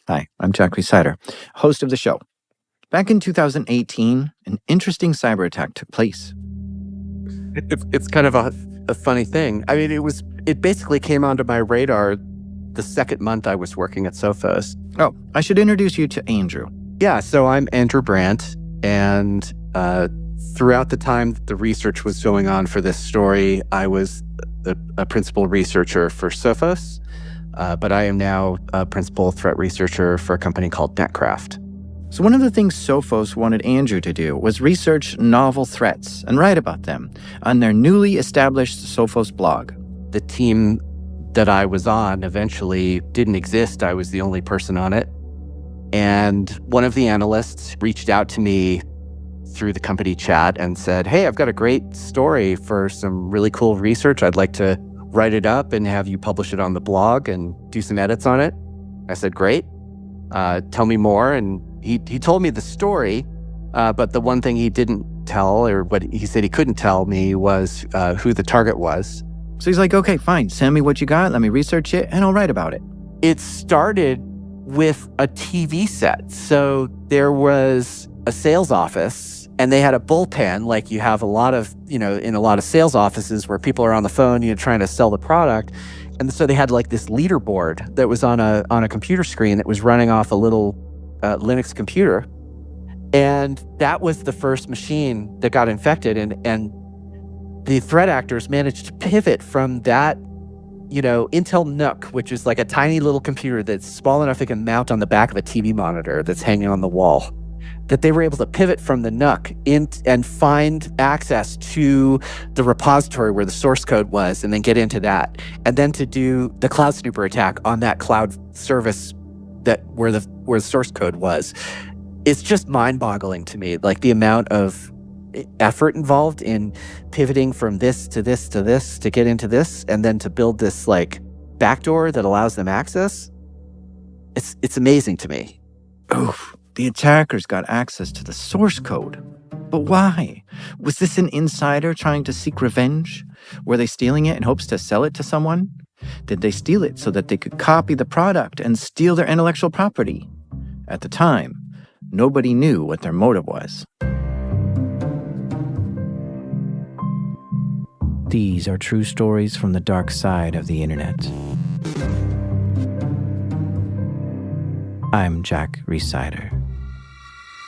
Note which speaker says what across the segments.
Speaker 1: Hi, I'm Jack Rhysider, host of the show. Back in 2018, an interesting cyber attack took place.
Speaker 2: It's kind of a funny thing. I mean, it basically came onto my radar the second month I was working at Sophos.
Speaker 1: Oh, I should introduce you to Andrew.
Speaker 2: Yeah, so I'm Andrew Brandt, and throughout the time that the research was going on for this story, I was a principal researcher for Sophos, but I am now a principal threat researcher for a company called Netcraft.
Speaker 1: So one of the things Sophos wanted Andrew to do was research novel threats and write about them on their newly established Sophos blog.
Speaker 2: The team that I was on eventually didn't exist. I was the only person on it. And one of the analysts reached out to me through the company chat and said, "Hey, I've got a great story for some really cool research. I'd like to write it up and have you publish it on the blog and do some edits on it." I said, "Great. Tell me more." And he told me the story, but the one thing he didn't tell, or what he said he couldn't tell me, was who the target was.
Speaker 1: So he's like, okay, fine, send me what you got, let me research it, and I'll write about it.
Speaker 2: It started with a TV set. So there was a sales office, and they had a bullpen, like you have a lot of, in a lot of sales offices where people are on the phone, trying to sell the product. And so they had like this leaderboard that was on a computer screen that was running off a little Linux computer. And that was the first machine that got infected. And the threat actors managed to pivot from that, Intel NUC, which is like a tiny little computer that's small enough it can mount on the back of a TV monitor that's hanging on the wall, that they were able to pivot from the NUC and find access to the repository where the source code was, and then get into that, and then to do the cloud snooper attack on that cloud service where the source code was. It's just mind-boggling to me, like the amount of effort involved in pivoting from this to this to this to get into this, and then to build this like backdoor that allows them access. It's amazing to me.
Speaker 1: Oof. The attackers got access to the source code. But why? Was this an insider trying to seek revenge? Were they stealing it in hopes to sell it to someone? Did they steal it so that they could copy the product and steal their intellectual property? At the time, nobody knew what their motive was. These are true stories from the dark side of the internet. I'm Jack Rhysider.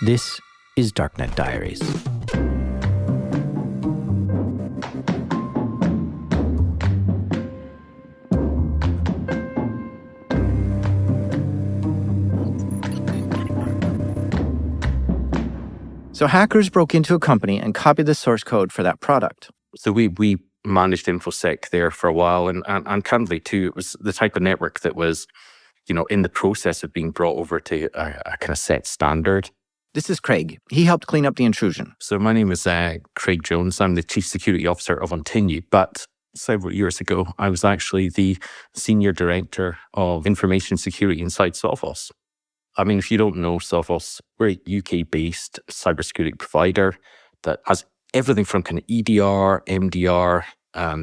Speaker 1: This is Darknet Diaries. So hackers broke into a company and copied the source code for that product.
Speaker 3: So we managed InfoSec there for a while, and candidly too, it was the type of network that was, in the process of being brought over to a kind of set standard.
Speaker 1: This is Craig. He helped clean up the intrusion.
Speaker 3: So my name is Craig Jones. I'm the Chief Security Officer of Ontinue, but several years ago, I was actually the Senior Director of Information Security inside Sophos. I mean, if you don't know Sophos, we're a UK-based cybersecurity provider that has everything from kind of EDR, MDR,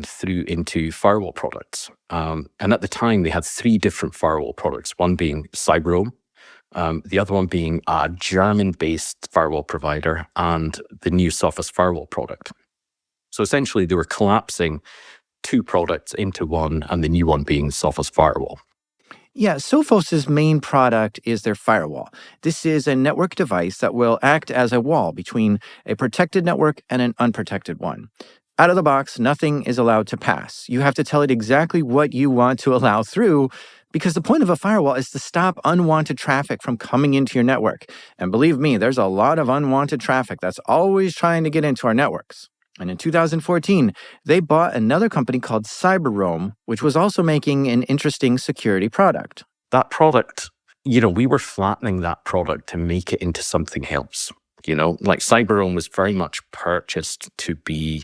Speaker 3: through into firewall products. And at the time, they had 3 different firewall products, one being CyberRoam, the other one being a German-based firewall provider, and the new Sophos firewall product. So essentially, they were collapsing 2 products into one, and the new one being Sophos firewall.
Speaker 1: Yeah, Sophos' main product is their firewall. This is a network device that will act as a wall between a protected network and an unprotected one. Out of the box, nothing is allowed to pass. You have to tell it exactly what you want to allow through, because the point of a firewall is to stop unwanted traffic from coming into your network. And believe me, there's a lot of unwanted traffic that's always trying to get into our networks. And in 2014, they bought another company called CyberRoam, which was also making an interesting security product.
Speaker 3: That product, we were flattening that product to make it into something else. Like CyberRoam was very much purchased to be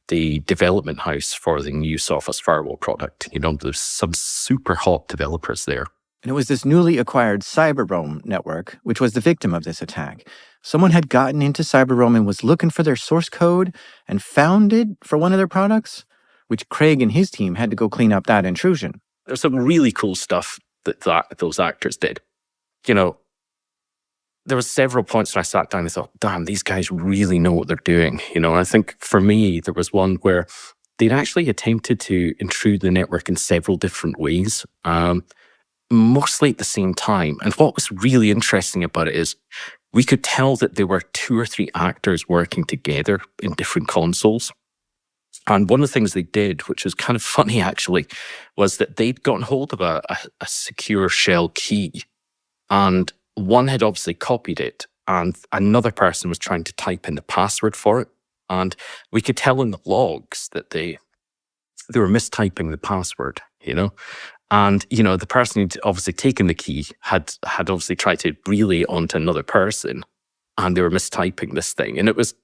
Speaker 3: the development house for the new Sophos firewall product. There's some super hot developers there.
Speaker 1: And it was this newly acquired CyberRoam network, which was the victim of this attack. Someone had gotten into CyberRoam and was looking for their source code and found it for one of their products, which Craig and his team had to go clean up that intrusion.
Speaker 3: There's some really cool stuff that those actors did. there was several points when I sat down and thought, damn, these guys really know what they're doing. And I think for me, there was one where they'd actually attempted to intrude the network in several different ways, mostly at the same time. And what was really interesting about it is we could tell that there were 2 or 3 actors working together in different consoles. And one of the things they did, which was kind of funny actually, was that they'd gotten hold of a secure shell key, and one had obviously copied it, and another person was trying to type in the password for it. And we could tell in the logs that they were mistyping the password, And, the person who'd obviously taken the key had obviously tried to relay it onto another person, and they were mistyping this thing. And it was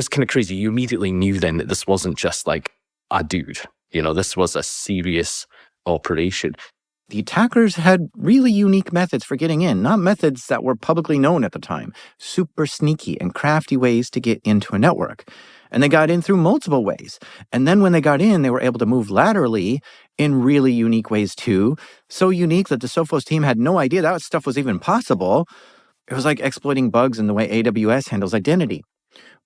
Speaker 3: kind of crazy. You immediately knew then that this wasn't just like a dude. This was a serious operation.
Speaker 1: The attackers had really unique methods for getting in, not methods that were publicly known at the time. Super sneaky and crafty ways to get into a network. And they got in through multiple ways. And then when they got in, they were able to move laterally in really unique ways too. So unique that the Sophos team had no idea that stuff was even possible. It was like exploiting bugs in the way AWS handles identity.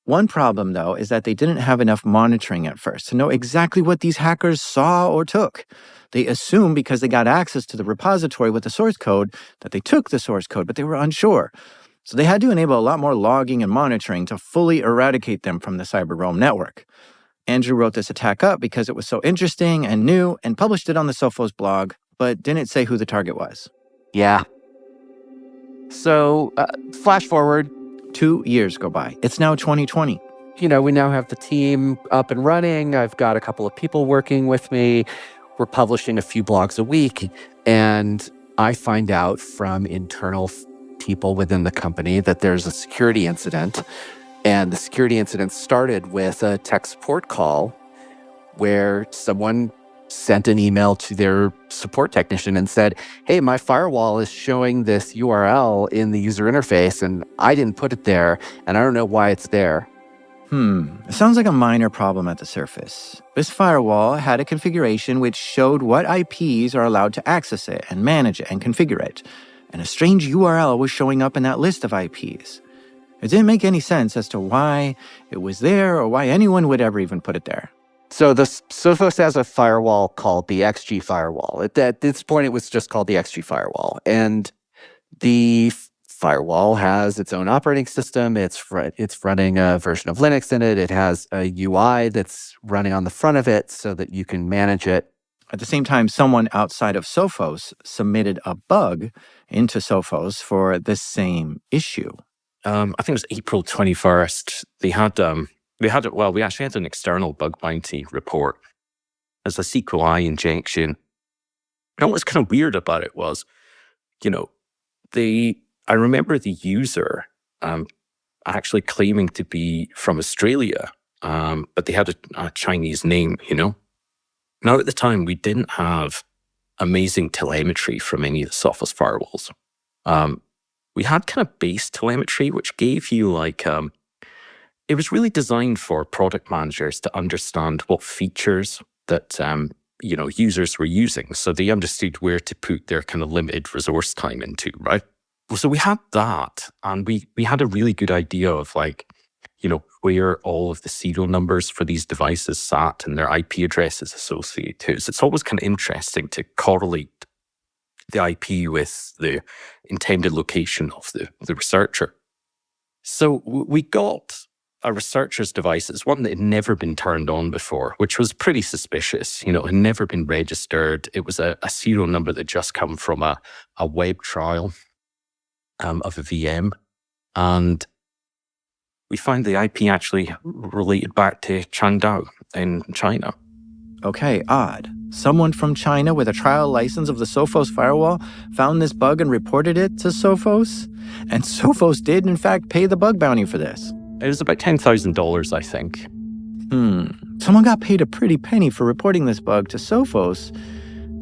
Speaker 1: One problem, though, is that they didn't have enough monitoring at first to know exactly what these hackers saw or took. They assumed because they got access to the repository with the source code that they took the source code, but they were unsure. So they had to enable a lot more logging and monitoring to fully eradicate them from the cyber realm network. Andrew wrote this attack up because it was so interesting and new and published it on the Sophos blog, but didn't say who the target was.
Speaker 2: Yeah. So, flash forward.
Speaker 1: 2 years go by. It's now 2020.
Speaker 2: We now have the team up and running. I've got a couple of people working with me. We're publishing a few blogs a week. And I find out from internal people within the company that there's a security incident. And the security incident started with a tech support call where someone sent an email to their support technician and said, hey, my firewall is showing this URL in the user interface, and I didn't put it there, and I don't know why it's there.
Speaker 1: It sounds like a minor problem at the surface. This firewall had a configuration which showed what IPs are allowed to access it and manage it and configure it. And a strange URL was showing up in that list of IPs. It didn't make any sense as to why it was there or why anyone would ever even put it there.
Speaker 2: So the Sophos has a firewall called the XG firewall. At this point, it was just called the XG firewall. And the firewall has its own operating system. It's running a version of Linux in it. It has a UI that's running on the front of it so that you can manage it.
Speaker 1: At the same time, someone outside of Sophos submitted a bug into Sophos for the same issue.
Speaker 3: I think it was April 21st. We actually had an external bug bounty report as a SQLi injection. And what was kind of weird about it was, I remember the user actually claiming to be from Australia, but they had a Chinese name, Now, at the time, we didn't have amazing telemetry from any of the Sophos firewalls. We had kind of base telemetry, which gave you it was really designed for product managers to understand what features that, users were using. So they understood where to put their kind of limited resource time into, right? So we had that, and we had a really good idea of where all of the serial numbers for these devices sat and their IP addresses associated to. So it's always kind of interesting to correlate the IP with the intended location of the researcher. So we got a researcher's devices, one that had never been turned on before, which was pretty suspicious. It had never been registered. It was a serial number that just come from a web trial of a VM. And we found the IP actually related back to Changdao in China.
Speaker 1: Okay, odd. Someone from China with a trial license of the Sophos firewall found this bug and reported it to Sophos? And Sophos did, in fact, pay the bug bounty for this.
Speaker 3: It was about $10,000, I think.
Speaker 1: Someone got paid a pretty penny for reporting this bug to Sophos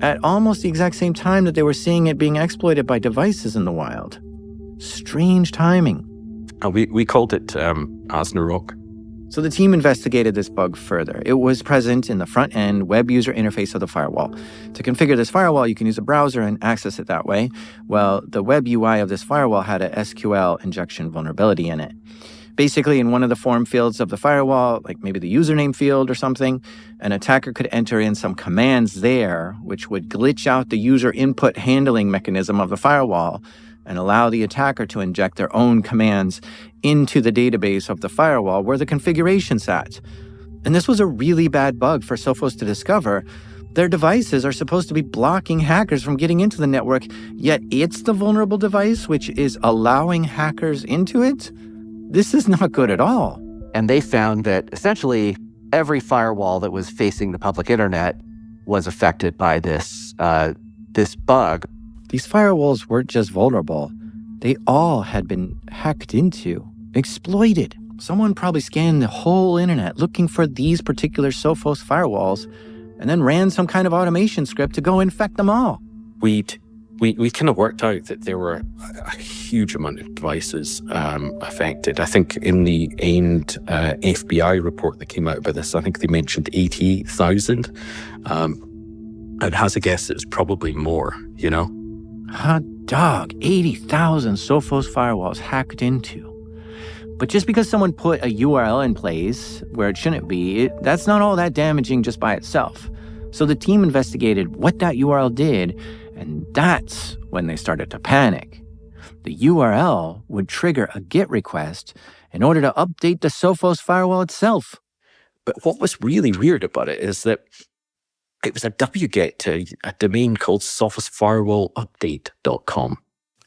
Speaker 1: at almost the exact same time that they were seeing it being exploited by devices in the wild. Strange timing.
Speaker 3: We called it Asnarok.
Speaker 1: So the team investigated this bug further. It was present in the front-end web user interface of the firewall. To configure this firewall, you can use a browser and access it that way. Well, the web UI of this firewall had a SQL injection vulnerability in it. Basically, in one of the form fields of the firewall, like maybe the username field or something, an attacker could enter in some commands there, which would glitch out the user input handling mechanism of the firewall and allow the attacker to inject their own commands into the database of the firewall where the configuration sat. And this was a really bad bug for Sophos to discover. Their devices are supposed to be blocking hackers from getting into the network, yet it's the vulnerable device which is allowing hackers into it? This is not good at all.
Speaker 2: And they found that essentially every firewall that was facing the public internet was affected by this bug.
Speaker 1: These firewalls weren't just vulnerable. They all had been hacked into, exploited. Someone probably scanned the whole internet looking for these particular Sophos firewalls and then ran some kind of automation script to go infect them all.
Speaker 3: We kind of worked out that there were a huge amount of devices affected. I think in the end FBI report that came out about this, I think they mentioned 88,000. I'd hazard a guess it was probably more, you know?
Speaker 1: Hot dog, 80,000 Sophos firewalls hacked into. But just because someone put a URL in place where it shouldn't be, that's not all that damaging just by itself. So the team investigated what that URL did, and that's when they started to panic. The URL would trigger a GET request in order to update the Sophos firewall itself.
Speaker 3: But what was really weird about it is that it was a wget to a domain called sophosfirewallupdate.com.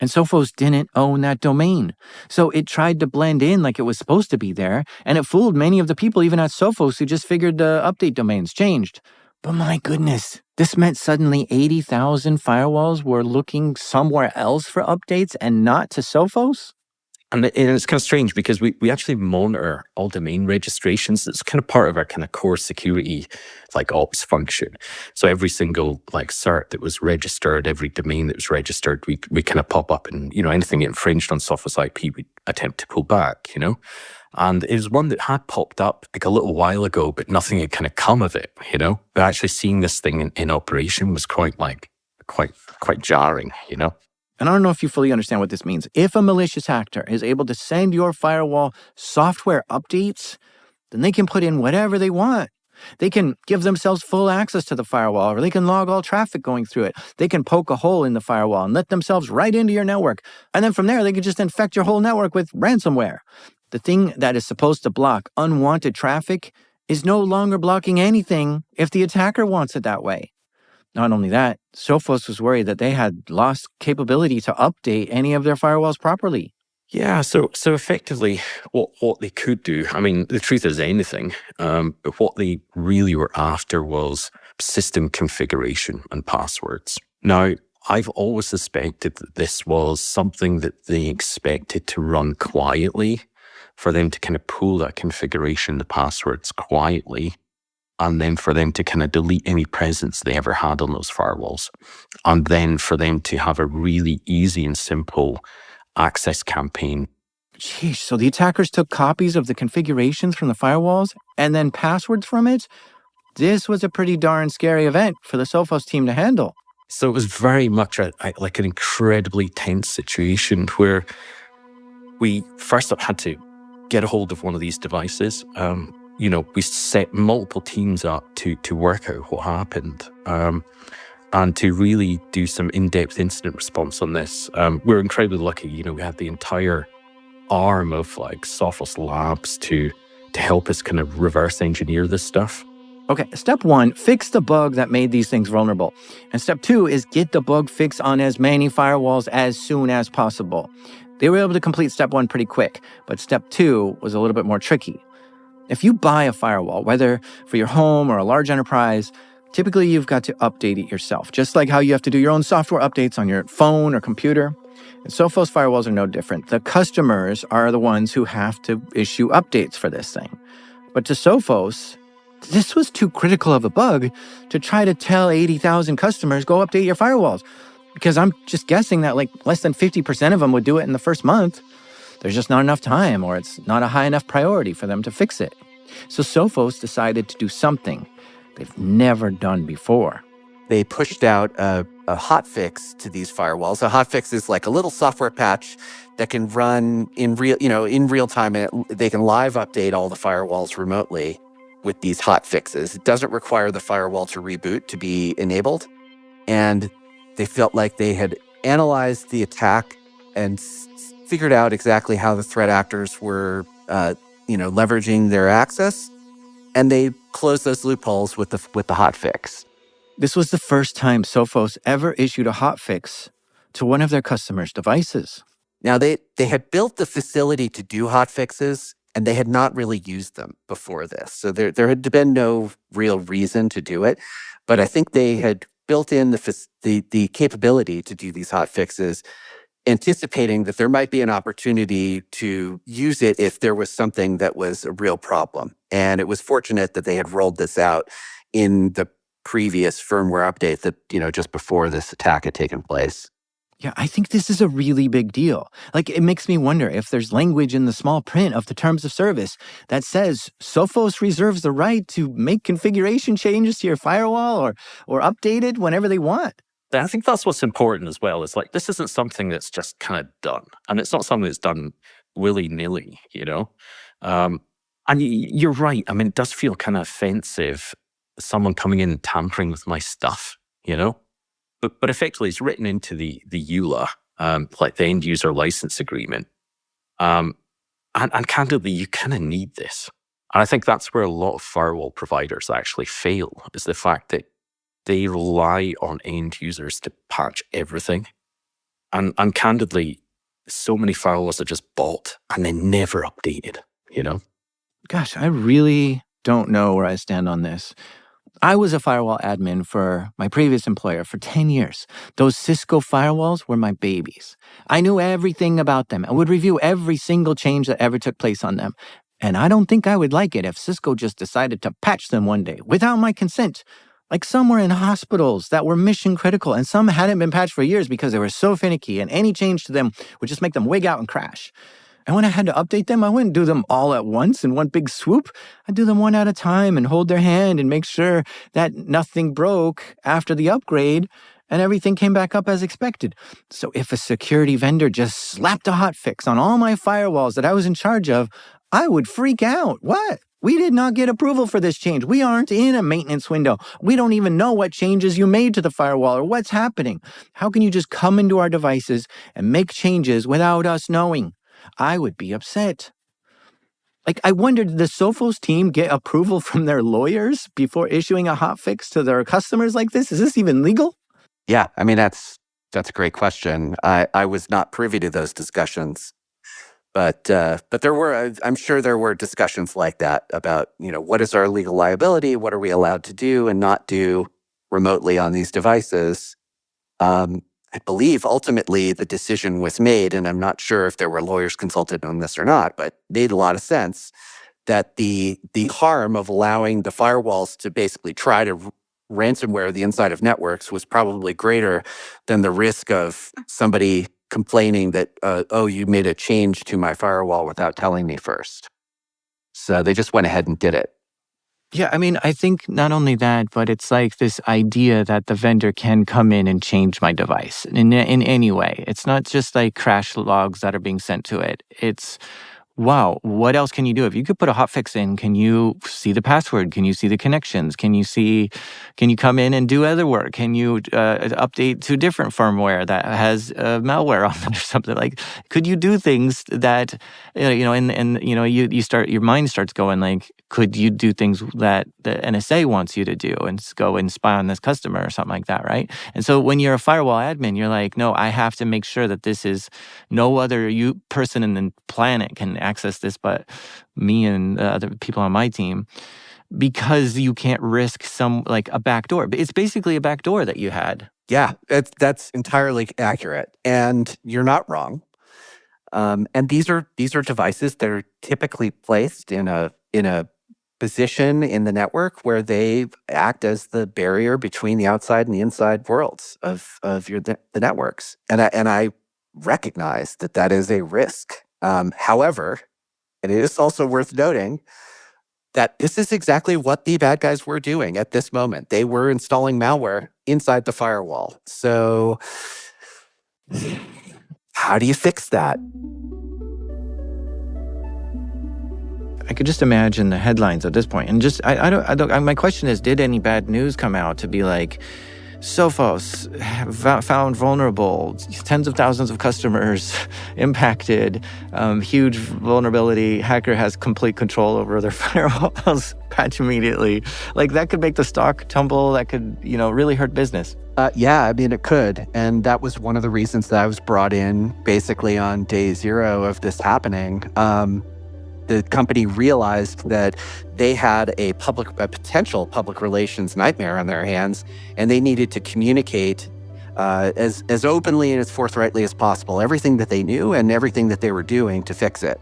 Speaker 1: And Sophos didn't own that domain. So it tried to blend in like it was supposed to be there, and it fooled many of the people even at Sophos who just figured the update domains changed. But my goodness, this meant suddenly 80,000 firewalls were looking somewhere else for updates and not to Sophos?
Speaker 3: And it's kind of strange because we actually monitor all domain registrations. It's kind of part of our kind of core security, like ops function. So every single like cert that was registered, every domain that was registered, we kind of pop up and, you know, anything infringed on Sophos IP, we attempt to pull back, you know? And it was one that had popped up like a little while ago, but nothing had kind of come of it, you know? But actually seeing this thing in operation was quite jarring, you know?
Speaker 1: And I don't know if you fully understand what this means. If a malicious actor is able to send your firewall software updates, then they can put in whatever they want. They can give themselves full access to the firewall, or they can log all traffic going through it. They can poke a hole in the firewall and let themselves right into your network. And then from there, they can just infect your whole network with ransomware. The thing that is supposed to block unwanted traffic is no longer blocking anything if the attacker wants it that way. Not only that, Sophos was worried that they had lost capability to update any of their firewalls properly.
Speaker 3: Yeah, so effectively, what they could do, I mean, the truth is anything, but what they really were after was system configuration and passwords. Now, I've always suspected that this was something that they expected to run quietly, for them to kind of pull that configuration, the passwords quietly, and then for them to kind of delete any presence they ever had on those firewalls. And then for them to have a really easy and simple access campaign.
Speaker 1: Sheesh, so the attackers took copies of the configurations from the firewalls and then passwords from it? This was a pretty darn scary event for the Sophos team to handle.
Speaker 3: So it was very much like an incredibly tense situation where we first up had to get a hold of one of these devices. You know, we set multiple teams up to work out what happened and to really do some in-depth incident response on this. We're incredibly lucky, you know, we had the entire arm of like Sophos Labs to help us kind of reverse engineer this stuff.
Speaker 1: Okay, step 1, fix the bug that made these things vulnerable. And step 2 is get the bug fix on as many firewalls as soon as possible. They were able to complete step 1 pretty quick, but step 2 was a little bit more tricky. If you buy a firewall, whether for your home or a large enterprise, typically you've got to update it yourself, just like how you have to do your own software updates on your phone or computer. And Sophos firewalls are no different. The customers are the ones who have to issue updates for this thing. But to Sophos, this was too critical of a bug to try to tell 80,000 customers, go update your firewalls. Because I'm just guessing that like less than 50% of them would do it in the first month. There's just not enough time, or it's not a high enough priority for them to fix it. So Sophos decided to do something they've never done before.
Speaker 2: They pushed out a hotfix to these firewalls. A hotfix is like a little software patch that can run in real time, and they can live update all the firewalls remotely with these hotfixes. It doesn't require the firewall to reboot to be enabled. And they felt like they had analyzed the attack and figured out exactly how the threat actors were, leveraging their access. And they closed those loopholes with the hotfix.
Speaker 1: This was the first time Sophos ever issued a hotfix to one of their customers' devices.
Speaker 2: Now, they had built the facility to do hotfixes, and they had not really used them before this. So there had been no real reason to do it. But I think they had built in the capability to do these hotfixes, anticipating that there might be an opportunity to use it if there was something that was a real problem. And it was fortunate that they had rolled this out in the previous firmware update that, just before this attack had taken place.
Speaker 1: Yeah, I think this is a really big deal. Like, it makes me wonder if there's language in the small print of the terms of service that says Sophos reserves the right to make configuration changes to your firewall or update it whenever they want.
Speaker 3: I think that's what's important as well. Is like, this isn't something that's just kind of done. And it's not something that's done willy-nilly, And you're right. I mean, it does feel kind of offensive, someone coming in and tampering with my stuff, But effectively, it's written into the EULA, like the end user license agreement. And candidly, you kind of need this. And I think that's where a lot of firewall providers actually fail, is the fact that they rely on end users to patch everything. And candidly, so many firewalls are just bought and then never updated,
Speaker 1: Gosh, I really don't know where I stand on this. I was a firewall admin for my previous employer for 10 years. Those Cisco firewalls were my babies. I knew everything about them and would review every single change that ever took place on them. And I don't think I would like it if Cisco just decided to patch them one day without my consent. Like, some were in hospitals that were mission critical, and some hadn't been patched for years because they were so finicky, and any change to them would just make them wig out and crash. And when I had to update them, I wouldn't do them all at once in one big swoop. I'd do them one at a time and hold their hand and make sure that nothing broke after the upgrade and everything came back up as expected. So if a security vendor just slapped a hotfix on all my firewalls that I was in charge of, I would freak out. What? We did not get approval for this change. We aren't in a maintenance window. We don't even know what changes you made to the firewall or what's happening. How can you just come into our devices and make changes without us knowing? I would be upset. Like, I wondered, did the Sophos team get approval from their lawyers before issuing a hotfix to their customers like this? Is this even legal?
Speaker 2: Yeah, I mean, that's a great question. I was not privy to those discussions, but there were, I'm sure there were discussions like that about, what is our legal liability? What are we allowed to do and not do remotely on these devices? I believe ultimately the decision was made, and I'm not sure if there were lawyers consulted on this or not, but it made a lot of sense that the harm of allowing the firewalls to basically try to ransomware the inside of networks was probably greater than the risk of somebody complaining that, you made a change to my firewall without telling me first. So they just went ahead and did it.
Speaker 1: Yeah, I mean, I think not only that, but it's like this idea that the vendor can come in and change my device in any way. It's not just like crash logs that are being sent to it. It's, wow, what else can you do? If you could put a hotfix in, can you see the password? Can you see the connections? Can you come in and do other work? Can you update to different firmware that has malware on it or something? Like, could you do things that, your mind starts going like, could you do things that the NSA wants you to do and go and spy on this customer or something like that, right? And so when you're a firewall admin, you're like, no, I have to make sure that this is no other person in the planet can access this but me and other people on my team, because you can't risk a backdoor. But it's basically a backdoor that you had.
Speaker 2: Yeah, that's entirely accurate, and you're not wrong. And these are devices that are typically placed in a position in the network where they act as the barrier between the outside and the inside worlds of the networks. And I recognize that is a risk. However, and it is also worth noting, that this is exactly what the bad guys were doing at this moment. They were installing malware inside the firewall. So how do you fix that?
Speaker 1: I could just imagine the headlines at this point. And just, I don't, my question is, did any bad news come out to be like, Sophos found vulnerable, tens of thousands of customers impacted, huge vulnerability, hacker has complete control over their firewalls, patch immediately. Like, that could make the stock tumble, that could, really hurt business.
Speaker 2: Yeah, I mean, it could. And that was one of the reasons that I was brought in basically on day zero of this happening. The company realized that they had a potential public relations nightmare on their hands, and they needed to communicate as openly and as forthrightly as possible everything that they knew and everything that they were doing to fix it.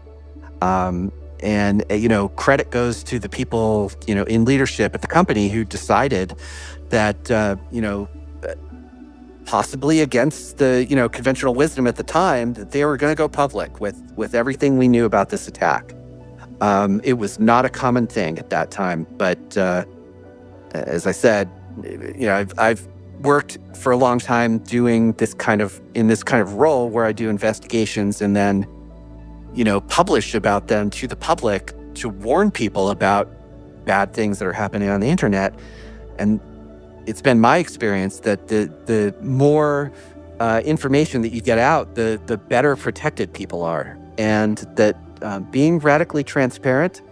Speaker 2: And credit goes to the people in leadership at the company who decided that possibly against the conventional wisdom at the time, that they were going to go public with everything we knew about this attack. It was not a common thing at that time, but as I said, I've worked for a long time doing this kind of role where I do investigations and then publish about them to the public to warn people about bad things that are happening on the internet. And it's been my experience that the more information that you get out, the better protected people are, and that being radically transparent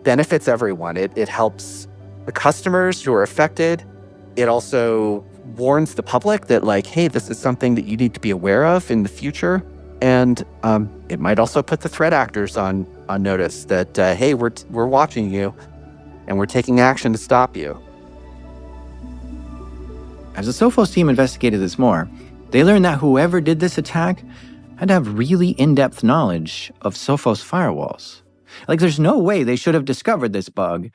Speaker 2: benefits everyone. It helps the customers who are affected. It also warns the public that, like, hey, this is something that you need to be aware of in the future. And it might also put the threat actors on notice that, hey, we're watching you and we're taking action to stop you.
Speaker 1: As the Sophos team investigated this more, they learned that whoever did this attack had to have really in-depth knowledge of Sophos firewalls. Like, there's no way they should have discovered this bug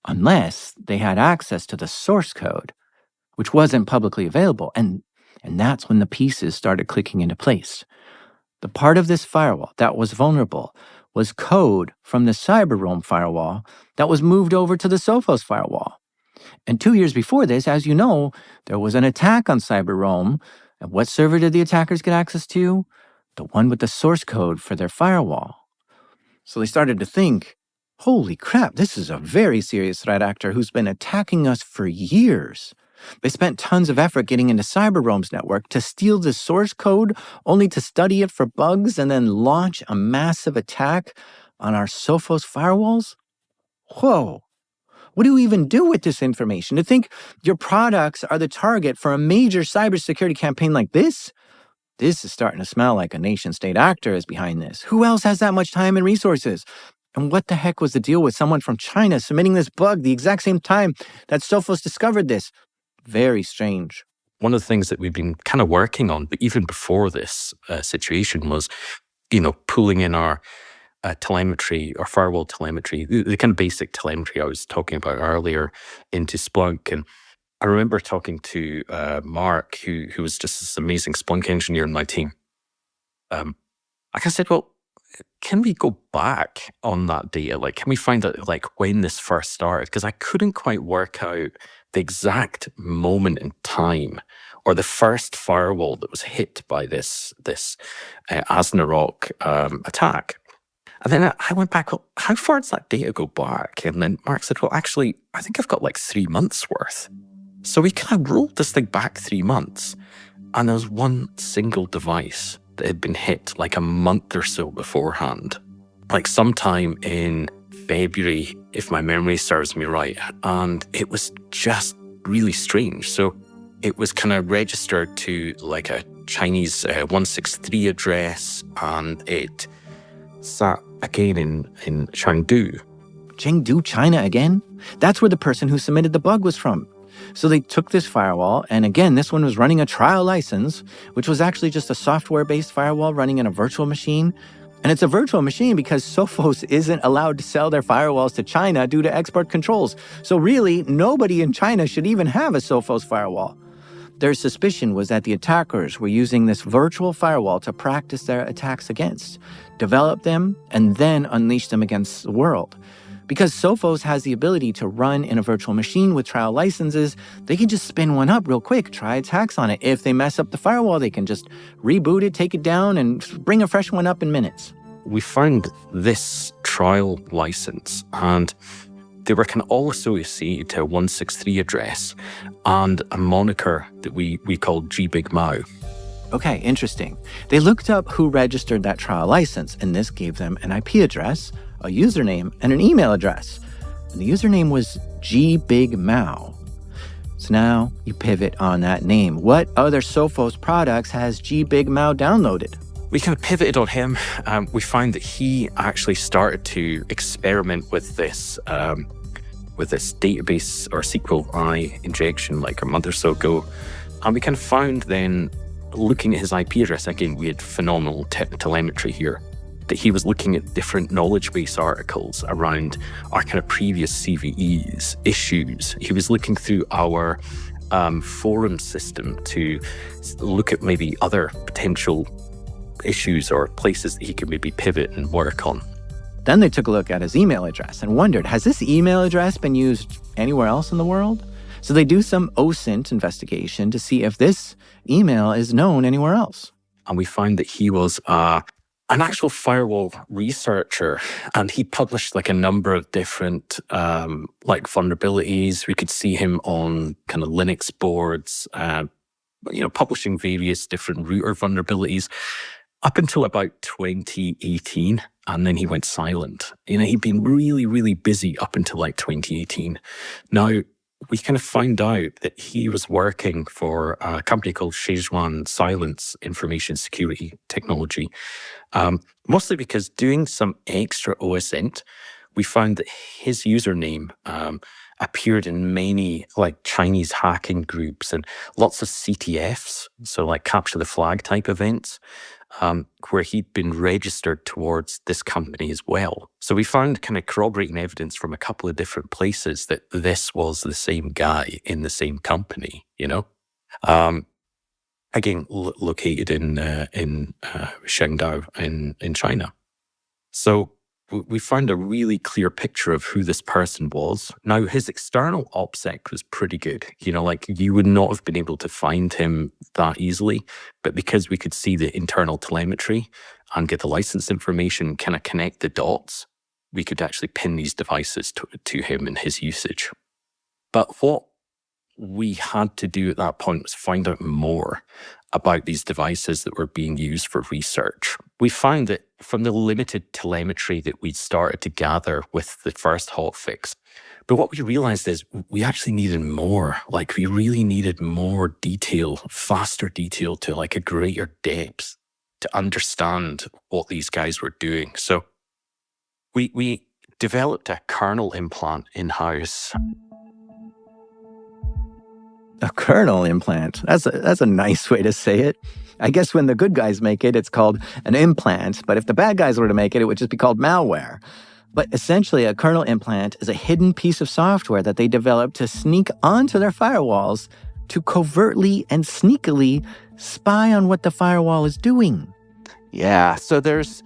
Speaker 1: unless they had access to the source code, which wasn't publicly available. And that's when the pieces started clicking into place. The part of this firewall that was vulnerable was code from the CyberRoam firewall that was moved over to the Sophos firewall. And 2 years before this, as you know, there was an attack on CyberRoam. And what server did the attackers get access to? The one with the source code for their firewall. So they started to think, holy crap, this is a very serious threat actor who's been attacking us for years. They spent tons of effort getting into CyberRoam's network to steal the source code, only to study it for bugs and then launch a massive attack on our Sophos firewalls? Whoa. What do you even do with this information? To think your products are the target for a major cybersecurity campaign like this? This is starting to smell like a nation-state actor is behind this. Who else has that much time and resources? And what the heck was the deal with someone from China submitting this bug the exact same time that Sophos discovered this? Very strange.
Speaker 3: One of the things that we've been kind of working on, but even before this situation, was, pulling in our telemetry, or firewall telemetry, the kind of basic telemetry I was talking about earlier, into Splunk. And I remember talking to Mark, who was just this amazing Splunk engineer in my team. I said, well, can we go back on that data? Like, can we find out, like, when this first started? Because I couldn't quite work out the exact moment in time, or the first firewall that was hit by this Asnarok attack. And then I went back, well, how far does that data go back? And then Mark said, well, actually, I think I've got like 3 months worth. So we kind of rolled this thing back 3 months, and there was one single device that had been hit like a month or so beforehand, like sometime in February, if my memory serves me right. And it was just really strange. So it was kind of registered to like a Chinese 163 address, and it sat again in Chengdu.
Speaker 1: Chengdu, China again? That's where the person who submitted the bug was from. So they took this firewall, and again, this one was running a trial license, which was actually just a software-based firewall running in a virtual machine. And it's a virtual machine because Sophos isn't allowed to sell their firewalls to China due to export controls. So really, nobody in China should even have a Sophos firewall. Their suspicion was that the attackers were using this virtual firewall to practice their attacks against, develop them, and then unleash them against the world. Because Sophos has the ability to run in a virtual machine with trial licenses, they can just spin one up real quick, try attacks on it. If they mess up the firewall, they can just reboot it, take it down, and bring a fresh one up in minutes.
Speaker 3: We found this trial license, and they were kind of all associated to a 163 address and a moniker that we called GBigMao.
Speaker 1: Okay, interesting. They looked up who registered that trial license, and this gave them an IP address, a username, and an email address. And the username was GBigMao. So now you pivot on that name. What other Sophos products has GBigMao downloaded?
Speaker 3: We kind of pivoted on him. We found that he actually started to experiment with this database or SQLi injection like a month or so ago. And we kind of found then, looking at his IP address, again, we had phenomenal telemetry here, that he was looking at different knowledge base articles around our kind of previous CVEs, issues. He was looking through our forum system to look at maybe other potential issues or places that he could maybe pivot and work on.
Speaker 1: Then they took a look at his email address and wondered, has this email address been used anywhere else in the world? So they do some OSINT investigation to see if this email is known anywhere else.
Speaker 3: And we found that he was an actual firewall researcher, and he published like a number of different like vulnerabilities. We could see him on kind of Linux boards, publishing various different router vulnerabilities up until about 2018. And then he went silent. He'd been really, really busy up until like 2018. Now, we kind of found out that he was working for a company called Szechuan Silence Information Security Technology, mostly because doing some extra OSINT, we found that his username appeared in many like Chinese hacking groups and lots of CTFs, so like capture the flag type events, where he'd been registered towards this company as well. So we found kind of corroborating evidence from a couple of different places that this was the same guy in the same company, again, located in Shengdao in China. So we found a really clear picture of who this person was. Now, his external OPSEC was pretty good. You would not have been able to find him that easily, but because we could see the internal telemetry and get the license information, kind of connect the dots, we could actually pin these devices to him and his usage. But what we had to do at that point was find out more about these devices that were being used for research. We found that from the limited telemetry that we'd started to gather with the first hotfix, but what we realized is we actually needed more. We really needed more detail, faster detail to like a greater depth to understand what these guys were doing. So we developed a kernel implant in-house.
Speaker 1: A kernel implant. That's a nice way to say it. I guess when the good guys make it, it's called an implant. But if the bad guys were to make it, it would just be called malware. But essentially, a kernel implant is a hidden piece of software that they develop to sneak onto their firewalls to covertly and sneakily spy on what the firewall is doing.
Speaker 2: Yeah, so there's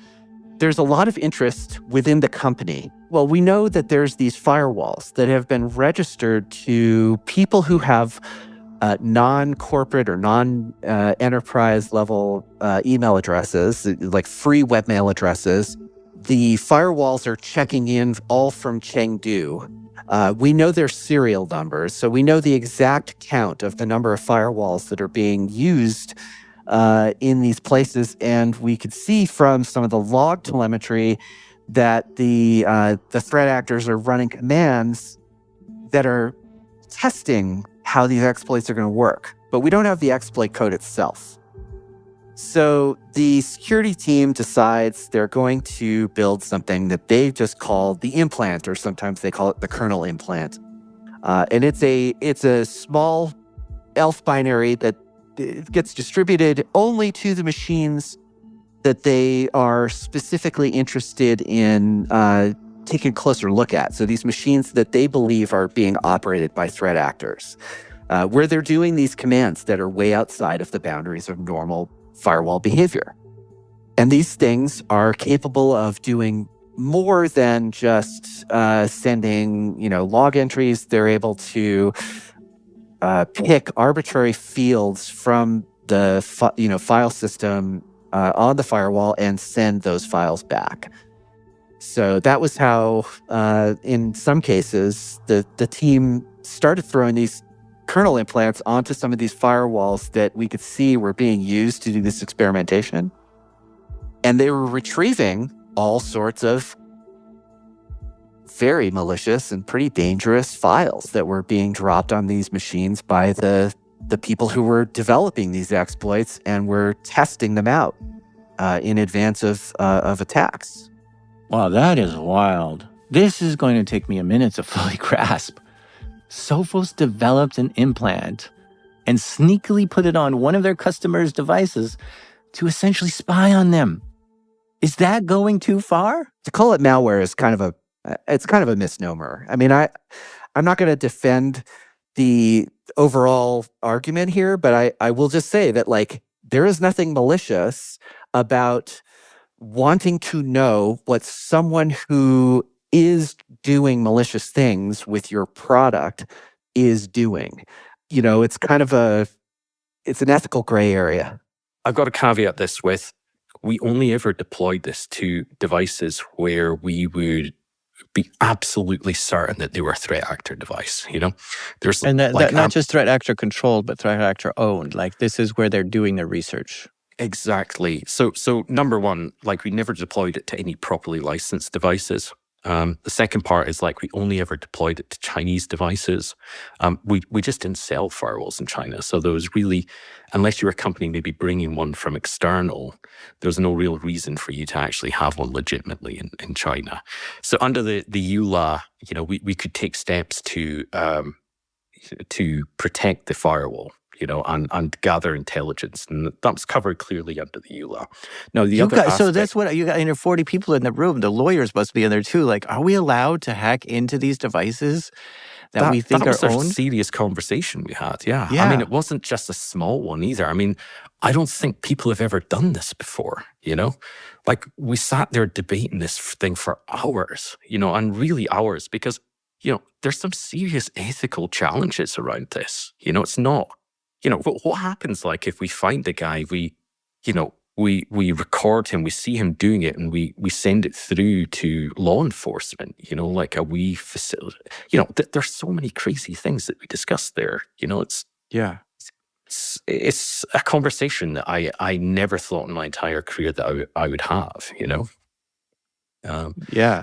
Speaker 2: a lot of interest within the company. Well, we know that there's these firewalls that have been registered to people who have non-corporate or non-enterprise level email addresses, like free webmail addresses. The firewalls are checking in all from Chengdu. We know their serial numbers, so we know the exact count of the number of firewalls that are being used in these places. And we could see from some of the log telemetry that the threat actors are running commands that are testing how these exploits are going to work. But we don't have the exploit code itself. So the security team decides they're going to build something that they just call the implant, or sometimes they call it the kernel implant. And it's a small ELF binary that gets distributed only to the machines that they are specifically interested in taking a closer look at. So these machines that they believe are being operated by threat actors, where they're doing these commands that are way outside of the boundaries of normal firewall behavior. And these things are capable of doing more than just sending, log entries. They're able to pick arbitrary fields from the file system on the firewall and send those files back. So that was how, in some cases, the team started throwing these kernel implants onto some of these firewalls that we could see were being used to do this experimentation. And they were retrieving all sorts of very malicious and pretty dangerous files that were being dropped on these machines by the people who were developing these exploits and were testing them out in advance of attacks.
Speaker 1: Wow, that is wild. This is going to take me a minute to fully grasp. Sophos developed an implant and sneakily put it on one of their customers' devices to essentially spy on them. Is that going too far?
Speaker 2: To call it malware is kind of a misnomer. I mean, I'm not going to defend the overall argument here, but I will just say that, like, there is nothing malicious about wanting to know what someone who is doing malicious things with your product is doing. It's kind of it's an ethical gray area.
Speaker 3: I've got to caveat this with, we only ever deployed this to devices where we would be absolutely certain that they were a threat actor device. There's
Speaker 1: that not just threat actor controlled, but threat actor owned. Like, this is where they're doing their research.
Speaker 3: Exactly. So number one, like, we never deployed it to any properly licensed devices. The second part is, like, we only ever deployed it to Chinese devices. We just didn't sell firewalls in China. So there was really, unless you were a company maybe bringing one from external, there's no real reason for you to actually have one legitimately in China. So under the EULA, we could take steps to protect the firewall, and gather intelligence. And that's covered clearly under the EULA. Now,
Speaker 1: so that's what you got. 40 people in the room. The lawyers must be in there too. Like, are we allowed to hack into these devices that we think are
Speaker 3: owned?
Speaker 1: That was
Speaker 3: a serious conversation we had, yeah.
Speaker 1: Yeah.
Speaker 3: I mean, it wasn't just a small one either. I mean, I don't think people have ever done this before, Like, we sat there debating this thing for hours, and really hours, because, there's some serious ethical challenges around this. It's not, what happens, like, if we find the guy, we record him, we see him doing it, and we send it through to law enforcement, like a wee facility. There's so many crazy things that we discussed there. It's a conversation that I never thought in my entire career that I would have, I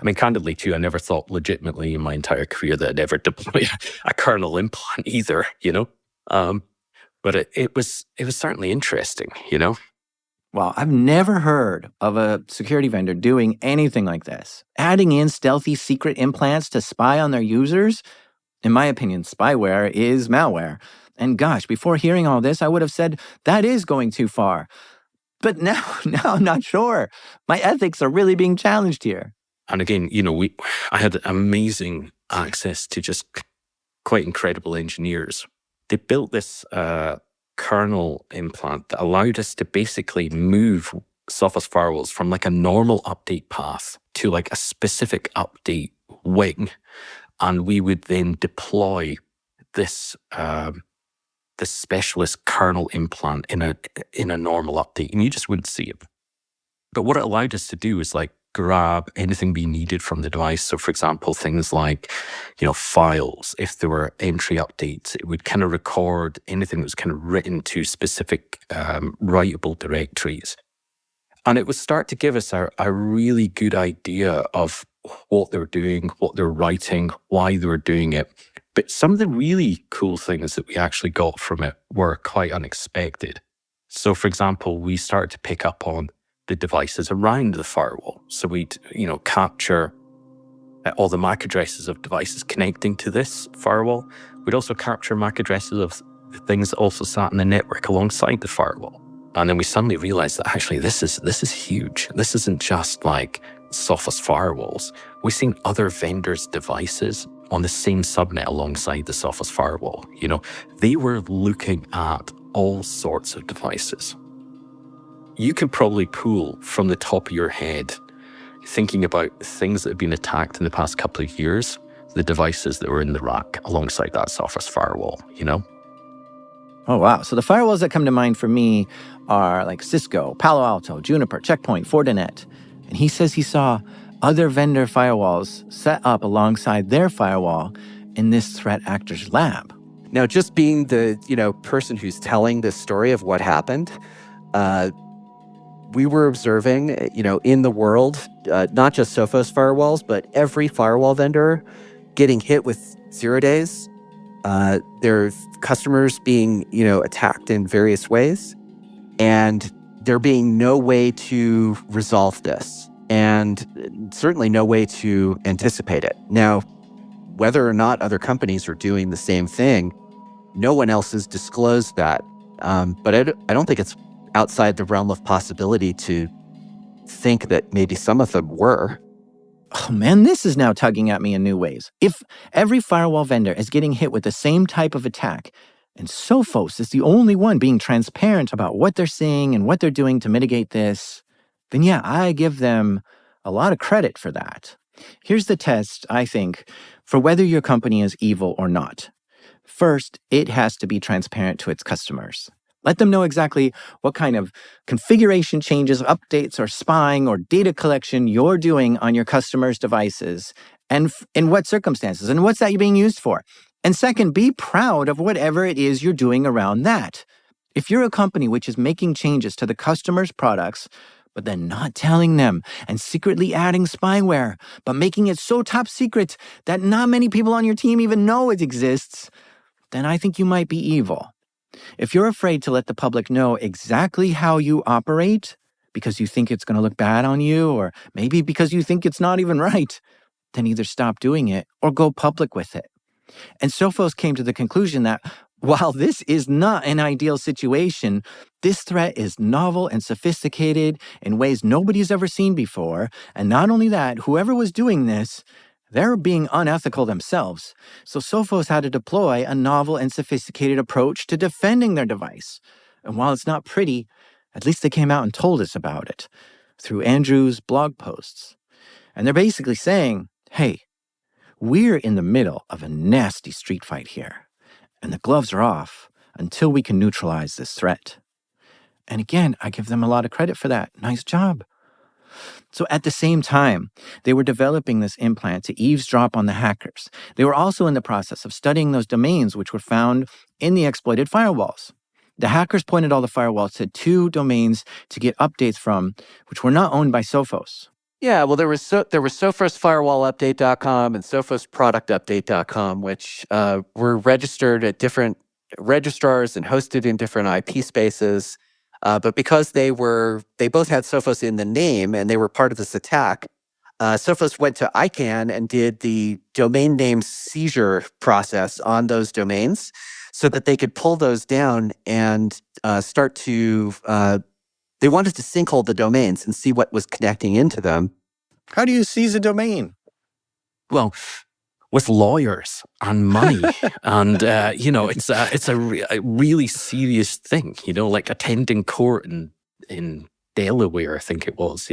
Speaker 3: mean, candidly too, I never thought legitimately in my entire career that I'd ever deploy a kernel implant either, But it was certainly interesting,
Speaker 1: Wow, I've never heard of a security vendor doing anything like this. Adding in stealthy secret implants to spy on their users? In my opinion, spyware is malware. And gosh, before hearing all this, I would have said that is going too far. But now I'm not sure. My ethics are really being challenged here.
Speaker 3: And again, I had amazing access to just quite incredible engineers. They built this kernel implant that allowed us to basically move Sophos firewalls from, like, a normal update path to, like, a specific update wing. And we would then deploy this this specialist kernel implant in a normal update, and you just wouldn't see it. But what it allowed us to do is, like, grab anything we needed from the device. So, for example, things like, files. If there were entry updates, it would kind of record anything that was kind of written to specific writable directories. And it would start to give us a really good idea of what they were doing, what they were writing, why they were doing it. But some of the really cool things that we actually got from it were quite unexpected. So, for example, we started to pick up on the devices around the firewall. So we'd, capture all the MAC addresses of devices connecting to this firewall. We'd also capture MAC addresses of the things that also sat in the network alongside the firewall. And then we suddenly realized that actually this is huge. This isn't just like Sophos firewalls. We've seen other vendors' devices on the same subnet alongside the Sophos firewall. They were looking at all sorts of devices. You could probably pull from the top of your head thinking about things that have been attacked in the past couple of years, the devices that were in the rack alongside that Sophos firewall,
Speaker 1: Oh, wow. So the firewalls that come to mind for me are like Cisco, Palo Alto, Juniper, Checkpoint, Fortinet. And he says he saw other vendor firewalls set up alongside their firewall in this threat actor's lab.
Speaker 2: Now, just being the, person who's telling this story of what happened, we were observing, in the world, not just Sophos firewalls, but every firewall vendor getting hit with 0 days. Their customers being, attacked in various ways, and there being no way to resolve this, and certainly no way to anticipate it. Now, whether or not other companies are doing the same thing, no one else has disclosed that. But I don't think it's outside the realm of possibility to think that maybe some of them were.
Speaker 1: Oh man, this is now tugging at me in new ways. If every firewall vendor is getting hit with the same type of attack, and Sophos is the only one being transparent about what they're seeing and what they're doing to mitigate this, then yeah, I give them a lot of credit for that. Here's the test, I think, for whether your company is evil or not. First, it has to be transparent to its customers. Let them know exactly what kind of configuration changes, updates, or spying or data collection you're doing on your customers' devices, and in what circumstances, and what's that being used for. And second, be proud of whatever it is you're doing around that. If you're a company which is making changes to the customer's products, but then not telling them and secretly adding spyware, but making it so top secret that not many people on your team even know it exists, then I think you might be evil. If you're afraid to let the public know exactly how you operate because you think it's going to look bad on you, or maybe because you think it's not even right, then either stop doing it or go public with it. And Sophos came to the conclusion that while this is not an ideal situation, this threat is novel and sophisticated in ways nobody's ever seen before. And not only that, whoever was doing this, they're being unethical themselves. So Sophos had to deploy a novel and sophisticated approach to defending their device. And while it's not pretty, at least they came out and told us about it through Andrew's blog posts. And they're basically saying, hey, we're in the middle of a nasty street fight here, and the gloves are off until we can neutralize this threat. And again, I give them a lot of credit for that. Nice job. So at the same time, they were developing this implant to eavesdrop on the hackers. They were also in the process of studying those domains which were found in the exploited firewalls. The hackers pointed all the firewalls to 2 domains to get updates from, which were not owned by Sophos.
Speaker 2: Yeah, well, there was sophosfirewallupdate.com and sophosproductupdate.com, which were registered at different registrars and hosted in different IP spaces. But because they both had Sophos in the name and they were part of this attack, Sophos went to ICANN and did the domain name seizure process on those domains so that they could pull those down and start to... They wanted to sinkhole the domains and see what was connecting into them.
Speaker 1: How do you seize a domain?
Speaker 3: Well, with lawyers and money. And, it's a really serious thing, like attending court in Delaware, I think it was,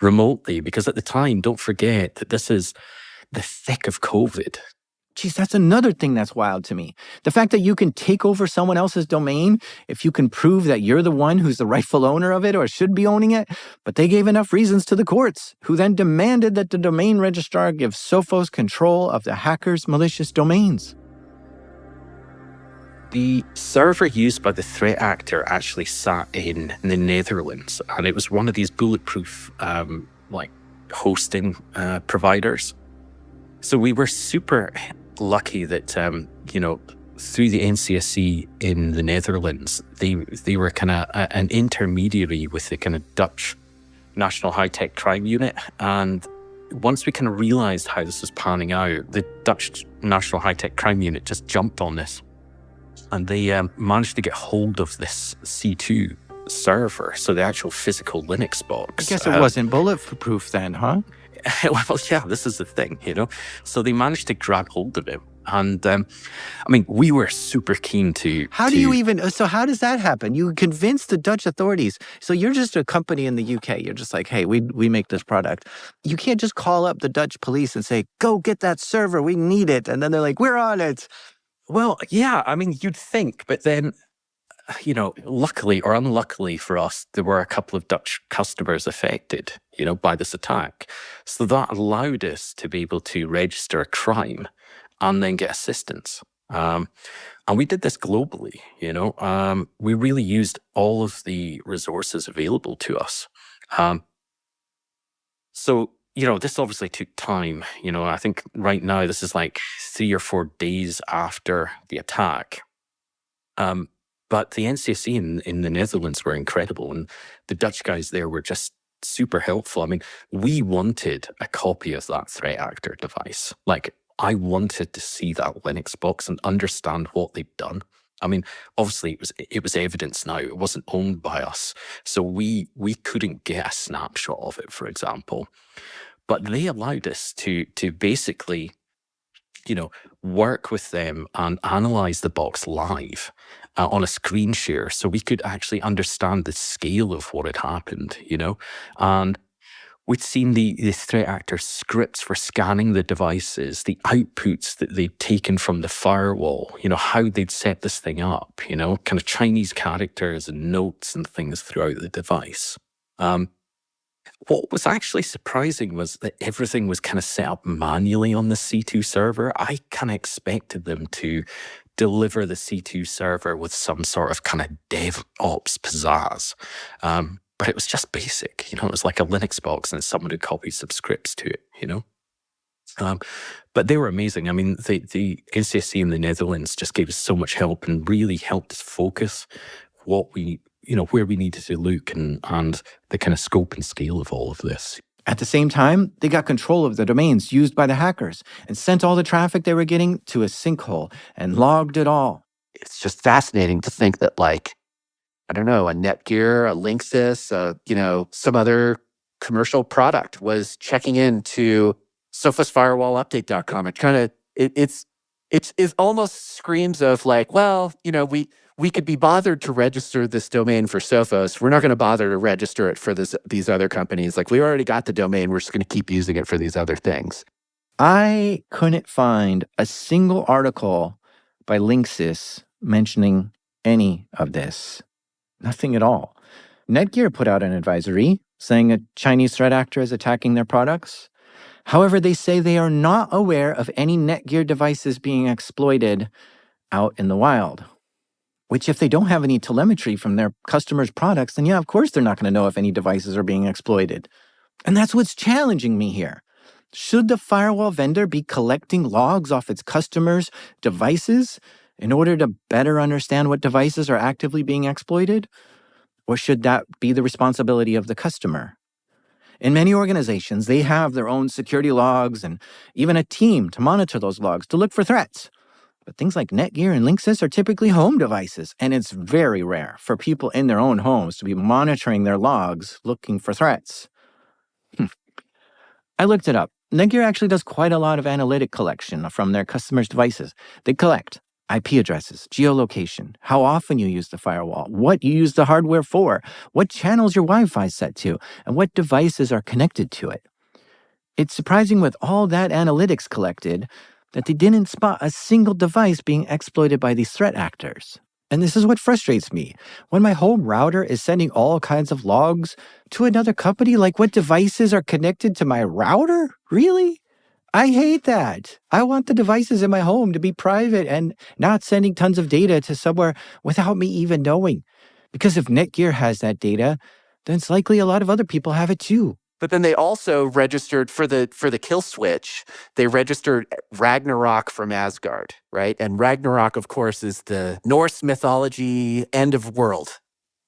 Speaker 3: remotely. Because at the time, don't forget that this is the thick of COVID.
Speaker 1: Geez, that's another thing that's wild to me. The fact that you can take over someone else's domain if you can prove that you're the one who's the rightful owner of it or should be owning it. But they gave enough reasons to the courts, who then demanded that the domain registrar give Sophos control of the hackers' malicious domains.
Speaker 3: The server used by the threat actor actually sat in the Netherlands, and it was one of these bulletproof hosting providers. So we were super lucky that, through the NCSC in the Netherlands, they were kind of an intermediary with the kind of Dutch National High-Tech Crime Unit. And once we kind of realized how this was panning out, the Dutch National High-Tech Crime Unit just jumped on this. And they managed to get hold of this C2 server, so the actual physical Linux box.
Speaker 1: I guess it wasn't bulletproof then, huh?
Speaker 3: Well, yeah, this is the thing, So they managed to grab hold of it And I mean, we were super keen to.
Speaker 1: How do you even, so how does that happen? You convince the Dutch authorities. So you're just a company in the UK. You're just like, hey, we make this product. You can't just call up the Dutch police and say, go get that server. We need it. And then they're like, we're on it.
Speaker 3: Well, yeah, I mean, you'd think, but then, luckily or unluckily for us, there were a couple of Dutch customers affected, by this attack. So that allowed us to be able to register a crime and then get assistance. And we did this globally, we really used all of the resources available to us. So, this obviously took time. I think right now this is like 3 or 4 days after the attack. But the NCSC in the Netherlands were incredible, and the Dutch guys there were just super helpful. I mean, we wanted a copy of that threat actor device. Like, I wanted to see that Linux box and understand what they'd done. I mean, obviously it was evidence now. It wasn't owned by us, so we couldn't get a snapshot of it, for example. But they allowed us to basically, work with them and analyze the box live on a screen share, so we could actually understand the scale of what had happened, and we'd seen the threat actor scripts for scanning the devices, the outputs that they'd taken from the firewall, how they'd set this thing up, kind of Chinese characters and notes and things throughout the device. What was actually surprising was that everything was kind of set up manually on the C2 server. I kind of expected them to deliver the C2 server with some sort of kind of DevOps pizzazz. But it was just basic, it was like a Linux box and someone who copied some scripts to it, But they were amazing. I mean, the NCSC in the Netherlands just gave us so much help and really helped us focus what we where we needed to look and the kind of scope and scale of all of this.
Speaker 1: At the same time, they got control of the domains used by the hackers and sent all the traffic they were getting to a sinkhole and logged it all.
Speaker 2: It's just fascinating to think that, like, I don't know, a Netgear, a Linksys, some other commercial product was checking into sophosfirewallupdate.com. It kind of, it almost screams of like, well, we could be bothered to register this domain for Sophos. We're not going to bother to register it for these other companies. Like, we already got the domain. We're just going to keep using it for these other things.
Speaker 1: I couldn't find a single article by Linksys mentioning any of this. Nothing at all. Netgear put out an advisory saying a Chinese threat actor is attacking their products. However, they say they are not aware of any Netgear devices being exploited out in the wild. Which, if they don't have any telemetry from their customers' products, then yeah, of course they're not going to know if any devices are being exploited. And that's what's challenging me here. Should the firewall vendor be collecting logs off its customers' devices in order to better understand what devices are actively being exploited? Or should that be the responsibility of the customer? In many organizations, they have their own security logs and even a team to monitor those logs to look for threats. But things like Netgear and Linksys are typically home devices, and it's very rare for people in their own homes to be monitoring their logs looking for threats. I looked it up. Netgear actually does quite a lot of analytic collection from their customers' devices. They collect IP addresses, geolocation, how often you use the firewall, what you use the hardware for, what channels your Wi-Fi is set to, and what devices are connected to it. It's surprising with all that analytics collected that they didn't spot a single device being exploited by these threat actors. And this is what frustrates me. When my home router is sending all kinds of logs to another company, like what devices are connected to my router? Really? I hate that. I want the devices in my home to be private and not sending tons of data to somewhere without me even knowing. Because if Netgear has that data, then it's likely a lot of other people have it too.
Speaker 2: But then they also registered for the kill switch. They registered Ragnarok from Asgard, right? And Ragnarok, of course, is the Norse mythology end of world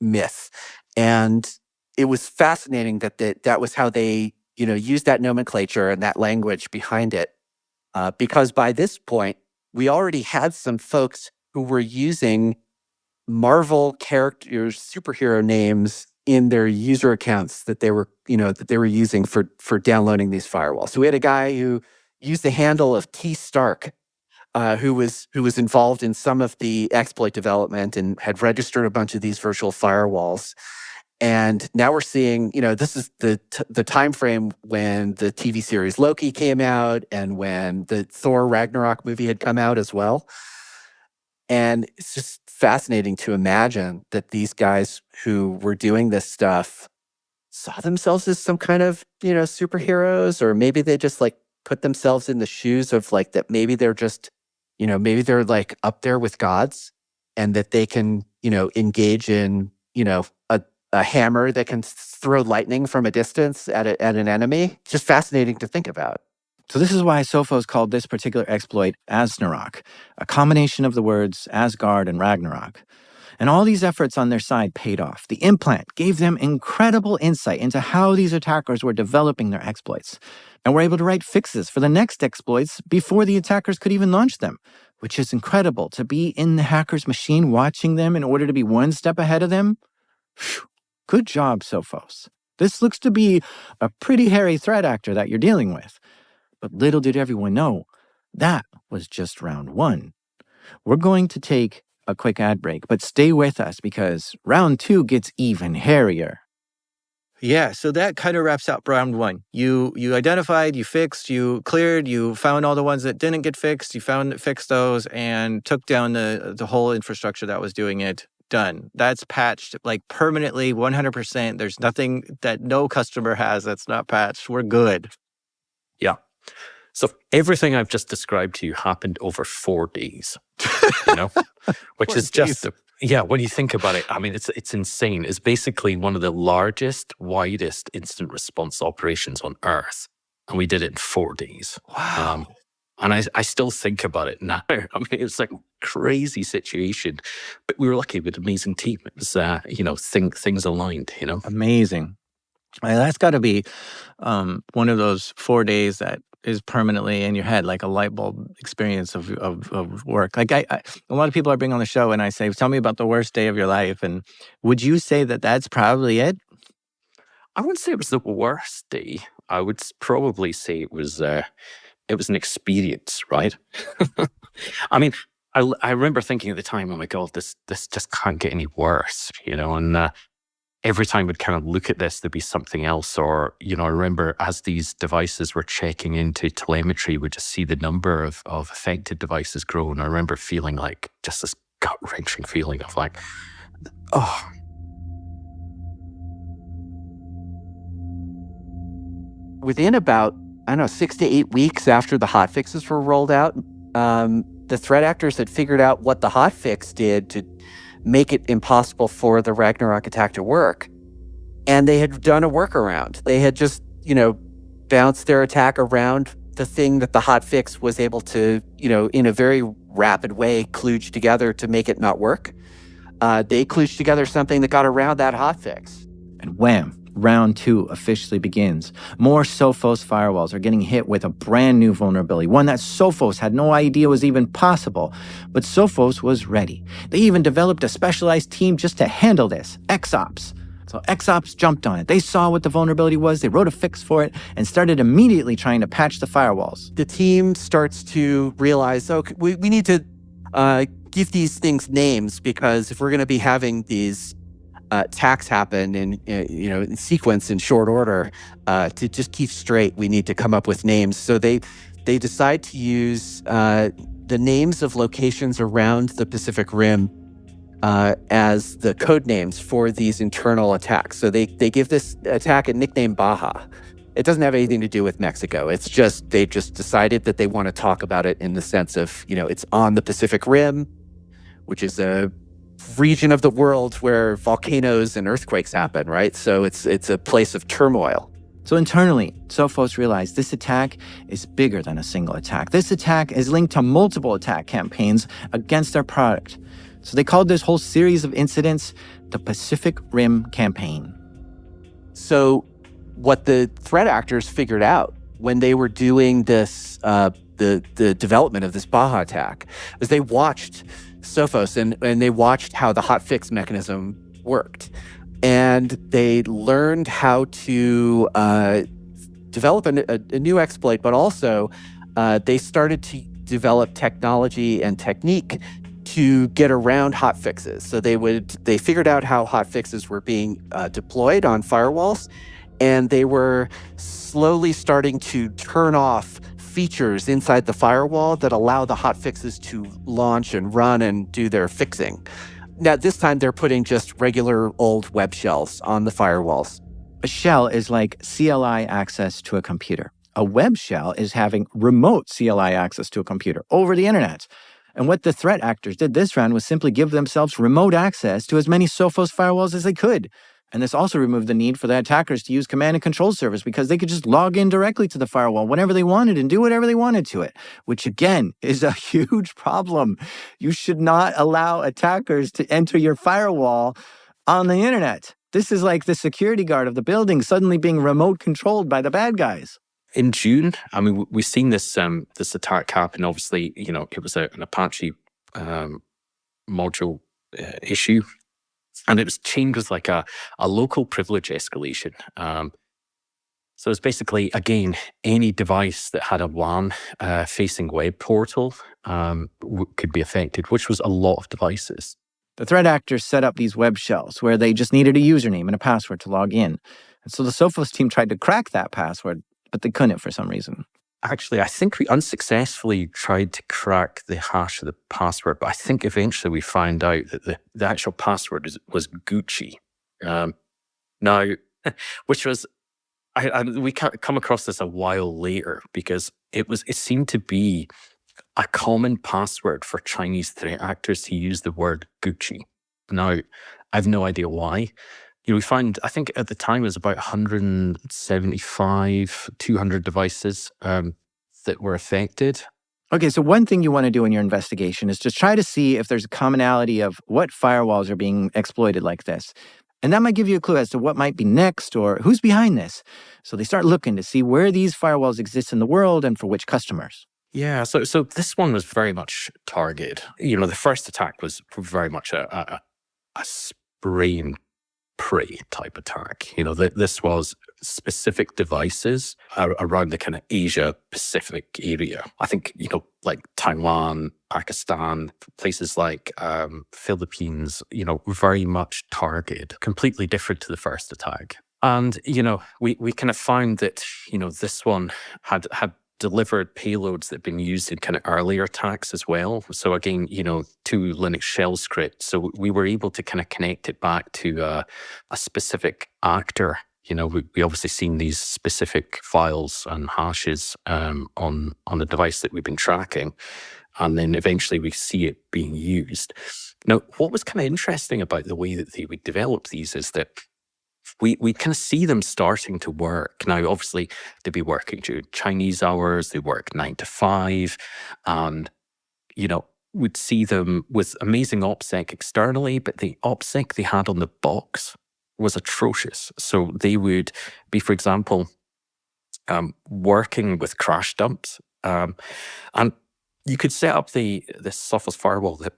Speaker 2: myth. And it was fascinating that was how they, used that nomenclature and that language behind it. Because by this point, we already had some folks who were using Marvel characters, superhero names in their user accounts that they were using for downloading these firewalls. So we had a guy who used the handle of T Stark who was involved in some of the exploit development and had registered a bunch of these virtual firewalls. And now we're seeing, this is the time frame when the TV series Loki came out and when the Thor Ragnarok movie had come out as well. And it's just fascinating to imagine that these guys who were doing this stuff saw themselves as some kind of, superheroes, or maybe they just like put themselves in the shoes of like that maybe they're just, maybe they're like up there with gods and that they can, engage in, a hammer that can throw lightning from a distance at an enemy. Just fascinating to think about.
Speaker 1: So this is why Sophos called this particular exploit Asnarok, a combination of the words Asgard and Ragnarok. And all these efforts on their side paid off. The implant gave them incredible insight into how these attackers were developing their exploits, and were able to write fixes for the next exploits before the attackers could even launch them, which is incredible. To be in the hacker's machine watching them in order to be one step ahead of them. Phew. Good job, Sophos. This looks to be a pretty hairy threat actor that you're dealing with. But little did everyone know, that was just round one. We're going to take a quick ad break, but stay with us because round two gets even hairier. Yeah, so that kind of wraps up round one. You identified, you fixed, you cleared, you found all the ones that didn't get fixed, you fixed those, and took down the whole infrastructure that was doing it. Done. That's patched like permanently, 100%. There's nothing that no customer has that's not patched. We're good.
Speaker 3: Yeah. So everything I've just described to you happened over 4 days, which is just, when you think about it, I mean, it's insane. It's basically one of the largest, widest instant response operations on Earth. And we did it in 4 days.
Speaker 1: Wow.
Speaker 3: And I still think about it now. I mean, it's like a crazy situation, but we were lucky with an amazing team. It was, things aligned,
Speaker 1: Amazing. That's got to be one of those 4 days that is permanently in your head, like a light bulb experience of work. Like a lot of people I bring on the show and I say, tell me about the worst day of your life. And would you say that that's probably it?
Speaker 3: I wouldn't say it was the worst day. I would probably say it was an experience, right? I mean, I remember thinking at the time, oh my God, this just can't get any worse, and every time we'd kind of look at this, there'd be something else. Or, I remember as these devices were checking into telemetry, we'd just see the number of affected devices grow. And I remember feeling like just this gut-wrenching feeling of like, oh.
Speaker 2: Within about, 6 to 8 weeks after the hotfixes were rolled out, the threat actors had figured out what the hotfix did to make it impossible for the Ragnarok attack to work. And they had done a workaround. They had just, bounced their attack around the thing that the hotfix was able to, in a very rapid way, kludge together to make it not work. They kludged together something that got around that hotfix.
Speaker 1: And wham! Round two officially begins. More Sophos firewalls are getting hit with a brand new vulnerability, one that Sophos had no idea was even possible. But Sophos was ready. They even developed a specialized team just to handle this, XOps. So XOps jumped on it. They saw what the vulnerability was, they wrote a fix for it, and started immediately trying to patch the firewalls.
Speaker 2: The team starts to realize, okay, we need to give these things names, because if we're going to be having these attacks happen in sequence in short order, to just keep straight, we need to come up with names. So they decide to use the names of locations around the Pacific Rim as the code names for these internal attacks. So they give this attack a nickname Baja. It doesn't have anything to do with Mexico. It's just, they just decided that they want to talk about it in the sense of, it's on the Pacific Rim, which is a region of the world where volcanoes and earthquakes happen, right? So it's a place of turmoil.
Speaker 1: So internally, Sophos realized this attack is bigger than a single attack. This attack is linked to multiple attack campaigns against their product. So they called this whole series of incidents the Pacific Rim Campaign.
Speaker 2: So what the threat actors figured out when they were doing this, the development of this Baja attack, is they watched Sophos and they watched how the hotfix mechanism worked. And they learned how to develop a new exploit, but also they started to develop technology and technique to get around hotfixes. So they figured out how hotfixes were being deployed on firewalls, and they were slowly starting to turn off features inside the firewall that allow the hotfixes to launch and run and do their fixing. Now, this time they're putting just regular old web shells on the firewalls.
Speaker 1: A shell is like CLI access to a computer. A web shell is having remote CLI access to a computer over the internet. And what the threat actors did this round was simply give themselves remote access to as many Sophos firewalls as they could. And this also removed the need for the attackers to use command and control service because they could just log in directly to the firewall whenever they wanted and do whatever they wanted to it, which again is a huge problem. You should not allow attackers to enter your firewall on the internet. This is like the security guard of the building suddenly being remote controlled by the bad guys.
Speaker 3: In June, I mean, we've seen this this attack happen. Obviously, it was an Apache module issue. And it was chained with like a local privilege escalation. So it's basically, again, any device that had a WAN-facing web portal could be affected, which was a lot of devices.
Speaker 1: The threat actors set up these web shells where they just needed a username and a password to log in. And so the Sophos team tried to crack that password, but they couldn't for some reason.
Speaker 3: Actually, I think we unsuccessfully tried to crack the hash of the password, but I think eventually we found out that the actual password was Gucci. Now, which was, we come across this a while later because it seemed to be a common password for Chinese threat actors to use the word Gucci. Now, I have no idea why. We found, I think at the time it was about 175, 200 devices that were affected.
Speaker 1: Okay, so one thing you want to do in your investigation is just try to see if there's a commonality of what firewalls are being exploited like this. And that might give you a clue as to what might be next or who's behind this. So they start looking to see where these firewalls exist in the world and for which customers.
Speaker 3: Yeah, so this one was very much targeted. The first attack was very much a spray and pray type attack. This was specific devices around the kind of Asia Pacific area. I think, like Taiwan, Pakistan, places like Philippines, very much targeted, completely different to the first attack. And, we kind of found that, this one had delivered payloads that have been used in kind of earlier attacks as well. So again, two Linux shell scripts. So we were able to kind of connect it back to a specific actor. We obviously seen these specific files and hashes on the device that we've been tracking. And then eventually we see it being used. Now, what was kind of interesting about the way that they would develop these is that we kind of see them starting to work. Now, obviously, they'd be working during Chinese hours, they work 9 to 5, and, we'd see them with amazing OPSEC externally, but the OPSEC they had on the box was atrocious. So they would be, for example, working with crash dumps, and you could set up this Sophos firewall that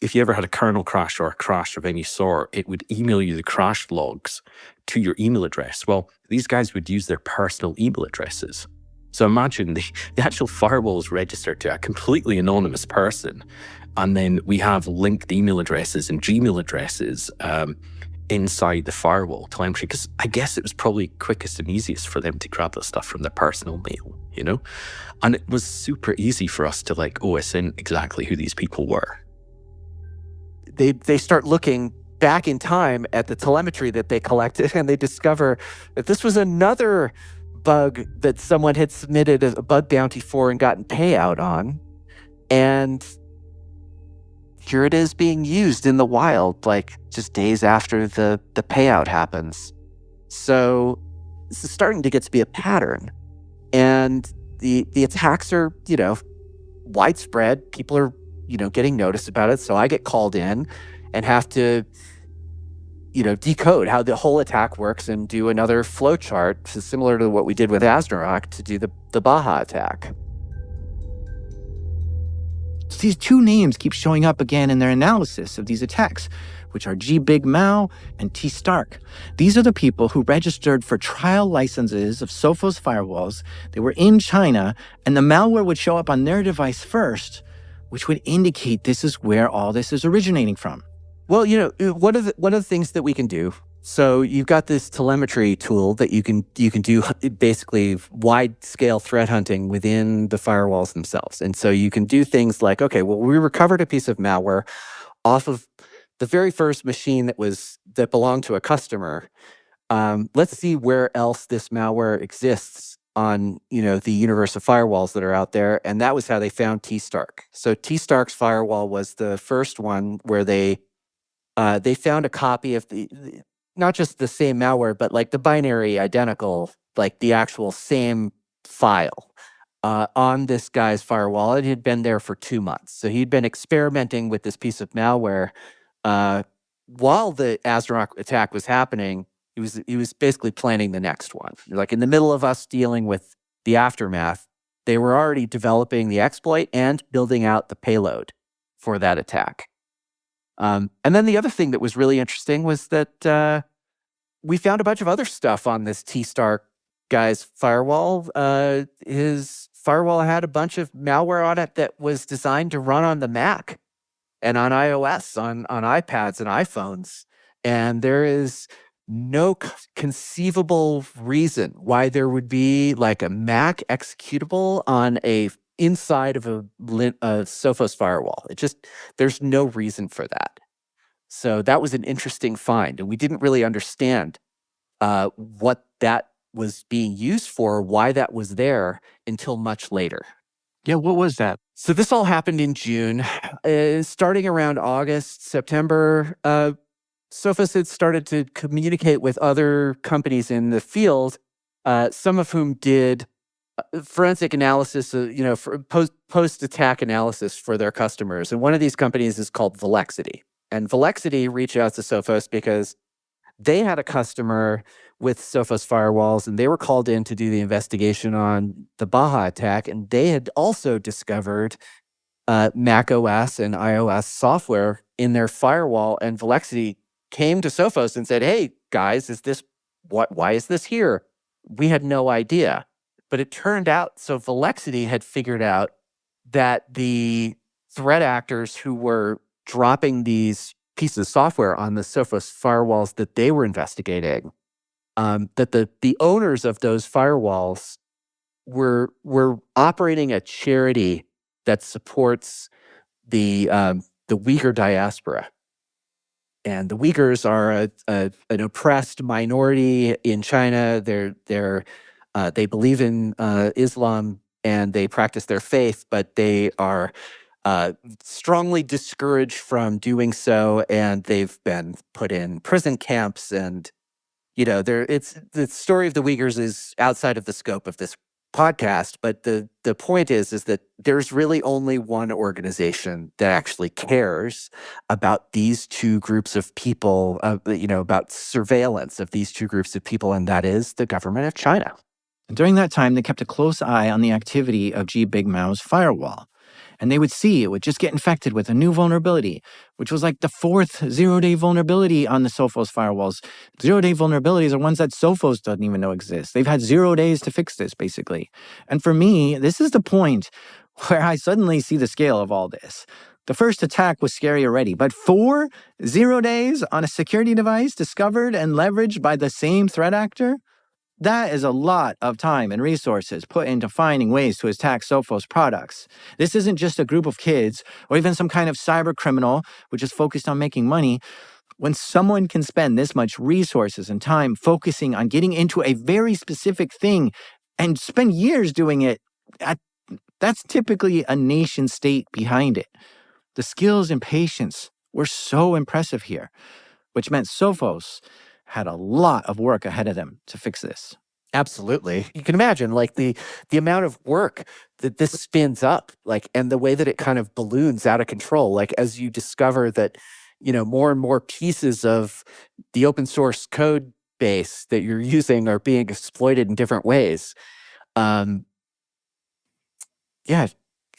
Speaker 3: if you ever had a kernel crash or a crash of any sort, it would email you the crash logs to your email address. Well, these guys would use their personal email addresses. So imagine the actual firewall is registered to a completely anonymous person. And then we have linked email addresses and Gmail addresses inside the firewall telemetry, because I guess it was probably quickest and easiest for them to grab that stuff from their personal mail, And it was super easy for us to OSN exactly who these people were.
Speaker 2: They start looking back in time at the telemetry that they collected, and they discover that this was another bug that someone had submitted a bug bounty for and gotten payout on. And here it is being used in the wild, just days after the payout happens. So this is starting to get to be a pattern. And the attacks are, widespread. People are getting noticed about it. So I get called in and have to, decode how the whole attack works and do another flow chart, similar to what we did with Asnarok, to do the Baja attack.
Speaker 1: So these two names keep showing up again in their analysis of these attacks, which are G. Big Mao and T. Stark. These are the people who registered for trial licenses of Sophos firewalls. They were in China, and the malware would show up on their device first, which would indicate this is where all this is originating from.
Speaker 2: Well, one of the things that we can do. So you've got this telemetry tool that you can do basically wide scale threat hunting within the firewalls themselves. And so you can do things like, okay, well, we recovered a piece of malware off of the very first machine that belonged to a customer. Let's see where else this malware exists on the universe of firewalls that are out there. And that was how they found T. Stark. So T. Stark's firewall was the first one where they found a copy of not just the same malware, but like the binary identical, like the actual same file on this guy's firewall. It had been there for 2 months. So he'd been experimenting with this piece of malware while the ASRock attack was happening. He was basically planning the next one. Like in the middle of us dealing with the aftermath, they were already developing the exploit and building out the payload for that attack. And then the other thing that was really interesting was that we found a bunch of other stuff on this T. Stark guy's firewall. His firewall had a bunch of malware on it that was designed to run on the Mac and on iOS, on iPads and iPhones. And there is no conceivable reason why there would be like a Mac executable on inside of a Sophos firewall. There's no reason for that. So that was an interesting find, and we didn't really understand what that was being used for, why that was there until much later.
Speaker 1: Yeah, what was that?
Speaker 2: So this all happened in June. Starting around August, September, Sophos had started to communicate with other companies in the field, some of whom did forensic analysis, for post-attack analysis for their customers. And one of these companies is called Velexity. And Velexity reached out to Sophos because they had a customer with Sophos firewalls, and they were called in to do the investigation on the Baja attack. And they had also discovered Mac OS and iOS software in their firewall. And Velexity came to Sophos and said, "Hey guys, why is this here?" We had no idea. But it turned out, so Velexity had figured out that the threat actors who were dropping these pieces of software on the Sophos firewalls that they were investigating, that the owners of those firewalls were operating a charity that supports the Uyghur diaspora. And the Uyghurs are an oppressed minority in China. They believe in Islam and they practice their faith, but they are strongly discouraged from doing so, and they've been put in prison camps. And the story of the Uyghurs is outside of the scope of this podcast, but the point is that there's really only one organization that actually cares about these two groups of people, about surveillance of these two groups of people, and that is the government of China.
Speaker 1: And during that time, they kept a close eye on the activity of G. Big Mao's firewall. And they would see it would just get infected with a new vulnerability, which was like the fourth zero-day vulnerability on the Sophos firewalls. Zero-day vulnerabilities are ones that Sophos doesn't even know exist. They've had 0 days to fix this, basically. And for me, this is the point where I suddenly see the scale of all this. The first attack was scary already, but 4 0 days on a security device discovered and leveraged by the same threat actor? That is a lot of time and resources put into finding ways to attack Sophos products. This isn't just a group of kids or even some kind of cyber criminal which is focused on making money. When someone can spend this much resources and time focusing on getting into a very specific thing and spend years doing it, that's typically a nation state behind it. The skills and patience were so impressive here, which meant Sophos had a lot of work ahead of them to fix this.
Speaker 2: Absolutely. You can imagine like the amount of work that this spins up, like, and the way that it kind of balloons out of control, like as you discover that, more and more pieces of the open source code base that you're using are being exploited in different ways. Yeah,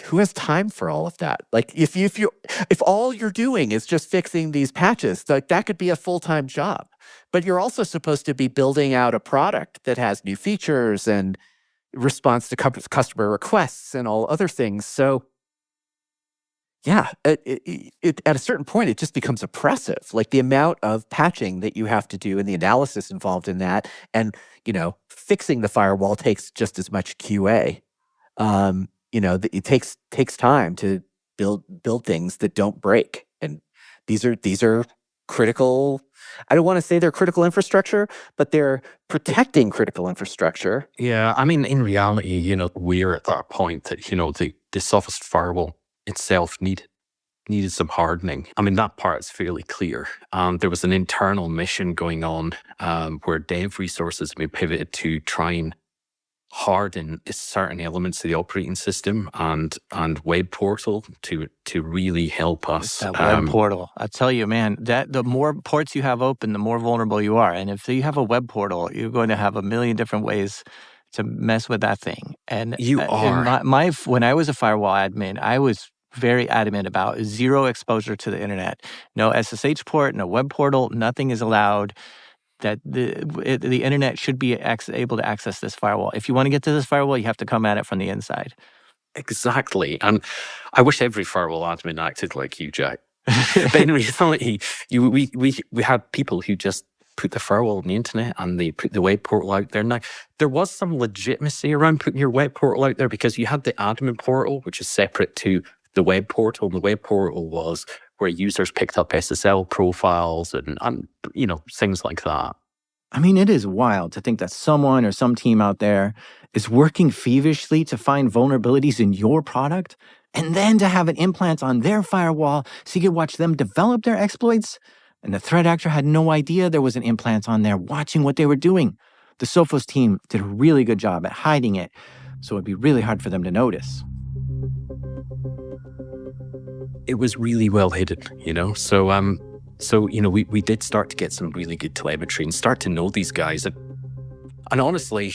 Speaker 2: who has time for all of that? Like if all you're doing is just fixing these patches, like that could be a full-time job. But you're also supposed to be building out a product that has new features and response to customer requests and all other things. So yeah, at a certain point, it just becomes oppressive. Like the amount of patching that you have to do and the analysis involved in that, and fixing the firewall takes just as much QA. It takes time to build things that don't break, and these are critical. I don't want to say they're critical infrastructure, but they're protecting critical infrastructure.
Speaker 3: Yeah, I mean, in reality, we're at that point that the Sophos firewall itself needed some hardening. I mean, that part is fairly clear. There was an internal mission going on where dev resources have been pivoted to try and harden certain elements of the operating system and web portal to really help us.
Speaker 1: That web portal. I tell you, man, that the more ports you have open, the more vulnerable you are. And if you have a web portal, you're going to have a million different ways to mess with that thing. And
Speaker 3: you are.
Speaker 1: When I was a firewall admin, I was very adamant about zero exposure to the internet. No SSH port, no web portal, nothing is allowed. That the internet should be able to access this firewall. If you want to get to this firewall, you have to come at it from the inside.
Speaker 3: Exactly. And I wish every firewall admin acted like you, Jack. But in reality, we had people who just put the firewall on the internet and they put the web portal out there. Now, there was some legitimacy around putting your web portal out there because you had the admin portal, which is separate to the web portal. The web portal was where users picked up SSL profiles and things like that.
Speaker 1: I mean, it is wild to think that someone or some team out there is working feverishly to find vulnerabilities in your product and then to have an implant on their firewall so you could watch them develop their exploits. And the threat actor had no idea there was an implant on there watching what they were doing. The Sophos team did a really good job at hiding it, so it'd be really hard for them to notice.
Speaker 3: It was really well hidden, So, we did start to get some really good telemetry and start to know these guys. And honestly,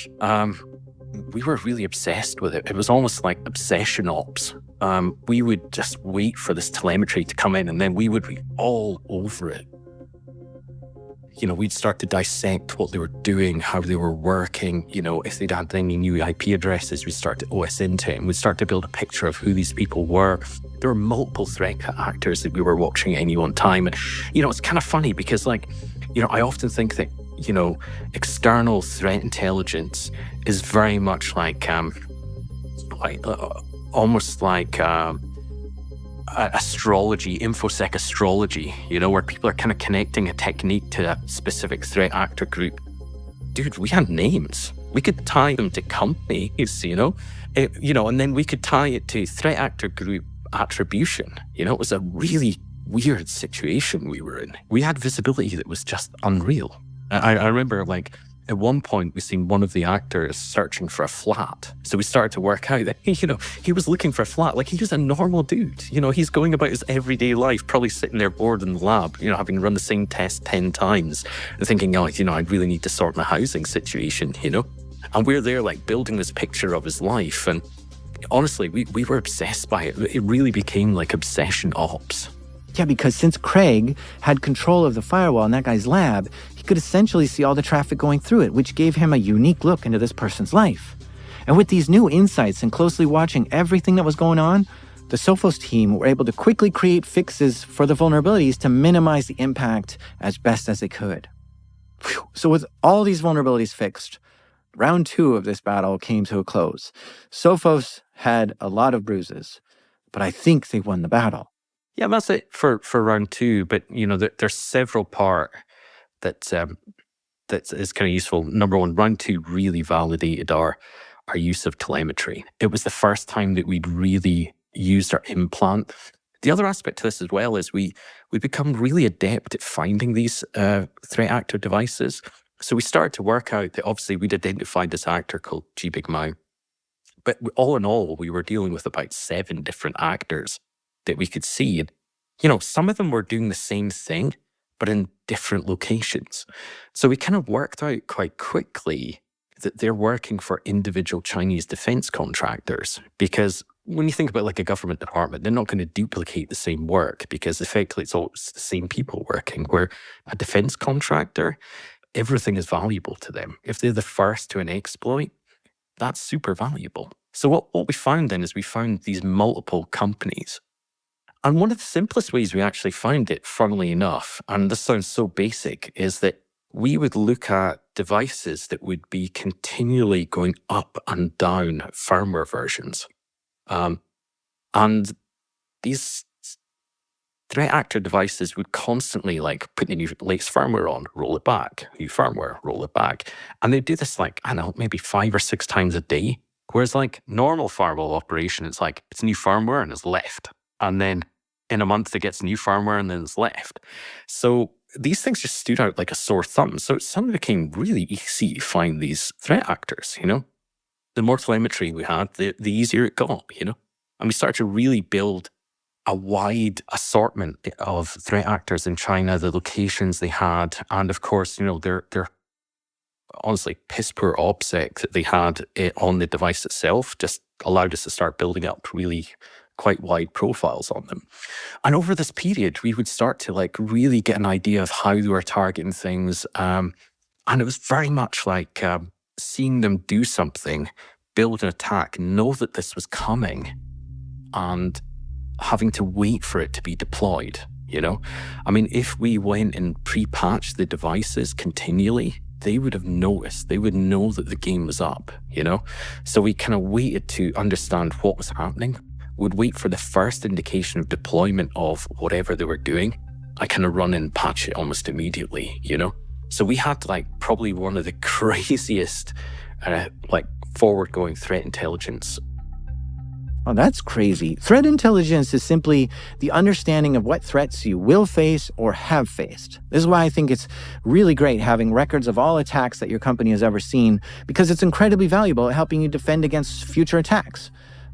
Speaker 3: we were really obsessed with it. It was almost like obsession ops. We would just wait for this telemetry to come in and then we would be all over it. We'd start to dissect what they were doing, how they were working. If they'd had any new IP addresses, we'd start to OS into it and we'd start to build a picture of who these people were. There were multiple threat actors that we were watching at any one time. And, it's kind of funny because, I often think that, external threat intelligence is very much almost like astrology, InfoSec astrology, where people are kind of connecting a technique to a specific threat actor group. Dude, we had names. We could tie them to companies, and then we could tie it to threat actor group attribution. It was a really weird situation we were in. We had visibility that was just unreal. I remember, at one point, we seen one of the actors searching for a flat. So we started to work out that, he was looking for a flat. He was a normal dude. He's going about his everyday life, probably sitting there bored in the lab, having run the same test 10 times, and thinking, I really need to sort my housing situation, And we're there, building this picture of his life. And honestly, we were obsessed by it. It really became like obsession ops.
Speaker 1: Yeah, because since Craig had control of the firewall in that guy's lab, he could essentially see all the traffic going through it, which gave him a unique look into this person's life. And with these new insights and closely watching everything that was going on, the Sophos team were able to quickly create fixes for the vulnerabilities to minimize the impact as best as they could. Whew. So with all these vulnerabilities fixed, round 2 of this battle came to a close. Sophos had a lot of bruises, but I think they won the battle.
Speaker 3: Yeah, that's it for round 2. But, there's several part that is kind of useful. Number 1, round 2 really validated our use of telemetry. It was the first time that we'd really used our implant. The other aspect to this as well is we become really adept at finding these threat actor devices. So we started to work out that obviously we'd identified this actor called GBigMao. But all in all, we were dealing with about 7 different actors that we could see. And, some of them were doing the same thing, but in different locations. So we kind of worked out quite quickly that they're working for individual Chinese defense contractors because when you think about like a government department, they're not going to duplicate the same work because effectively it's always the same people working. Where a defense contractor, everything is valuable to them. If they're the first to an exploit, that's super valuable. So what we found then is we found these multiple companies. And one of the simplest ways we actually found it, funnily enough, and this sounds so basic, is that we would look at devices that would be continually going up and down firmware versions. And these threat actor devices would constantly like put the new latest firmware on, roll it back, new firmware, roll it back. And they do this like, I don't know, maybe 5 or 6 times a day. Whereas like normal firewall operation, it's like it's new firmware and it's left. And then in a month it gets new firmware and then it's left. So these things just stood out like a sore thumb. So it suddenly became really easy to find these threat actors, you know? The more telemetry we had, the easier it got, you know? And we started to really build a wide assortment of threat actors in China, the locations they had, and of course, you know, their honestly piss poor OPSEC that they had on the device itself just allowed us to start building up really quite wide profiles on them. And over this period, we would start to like really get an idea of how they were targeting things. And it was very much like seeing them do something, build an attack, know that this was coming, and having to wait for it to be deployed, you know? I mean, if we went and pre-patched the devices continually, they would have noticed, they would know that the game was up, you know? So we kind of waited to understand what was happening, would wait for the first indication of deployment of whatever they were doing. I kind of run and patch it almost immediately, you know? So we had like probably one of the craziest like forward-going threat intelligence.
Speaker 1: Oh, that's crazy. Threat intelligence is simply the understanding of what threats you will face or have faced. This is why I think it's really great having records of all attacks that your company has ever seen, because it's incredibly valuable at helping you defend against future attacks.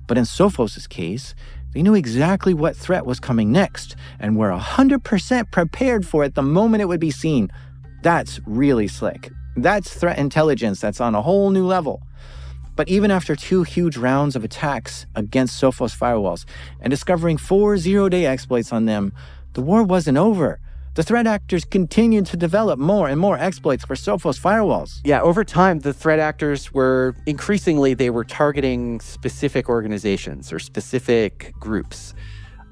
Speaker 1: But in Sophos' case, they knew exactly what threat was coming next and were 100% prepared for it the moment it would be seen. That's really slick. That's threat intelligence that's on a whole new level. But even after 2 huge rounds of attacks against Sophos firewalls and discovering 4 zero-day exploits on them, the war wasn't over. The threat actors continued to develop more and more exploits for Sophos firewalls.
Speaker 2: Yeah, over time, the threat actors were increasingly, they were targeting specific organizations or specific groups.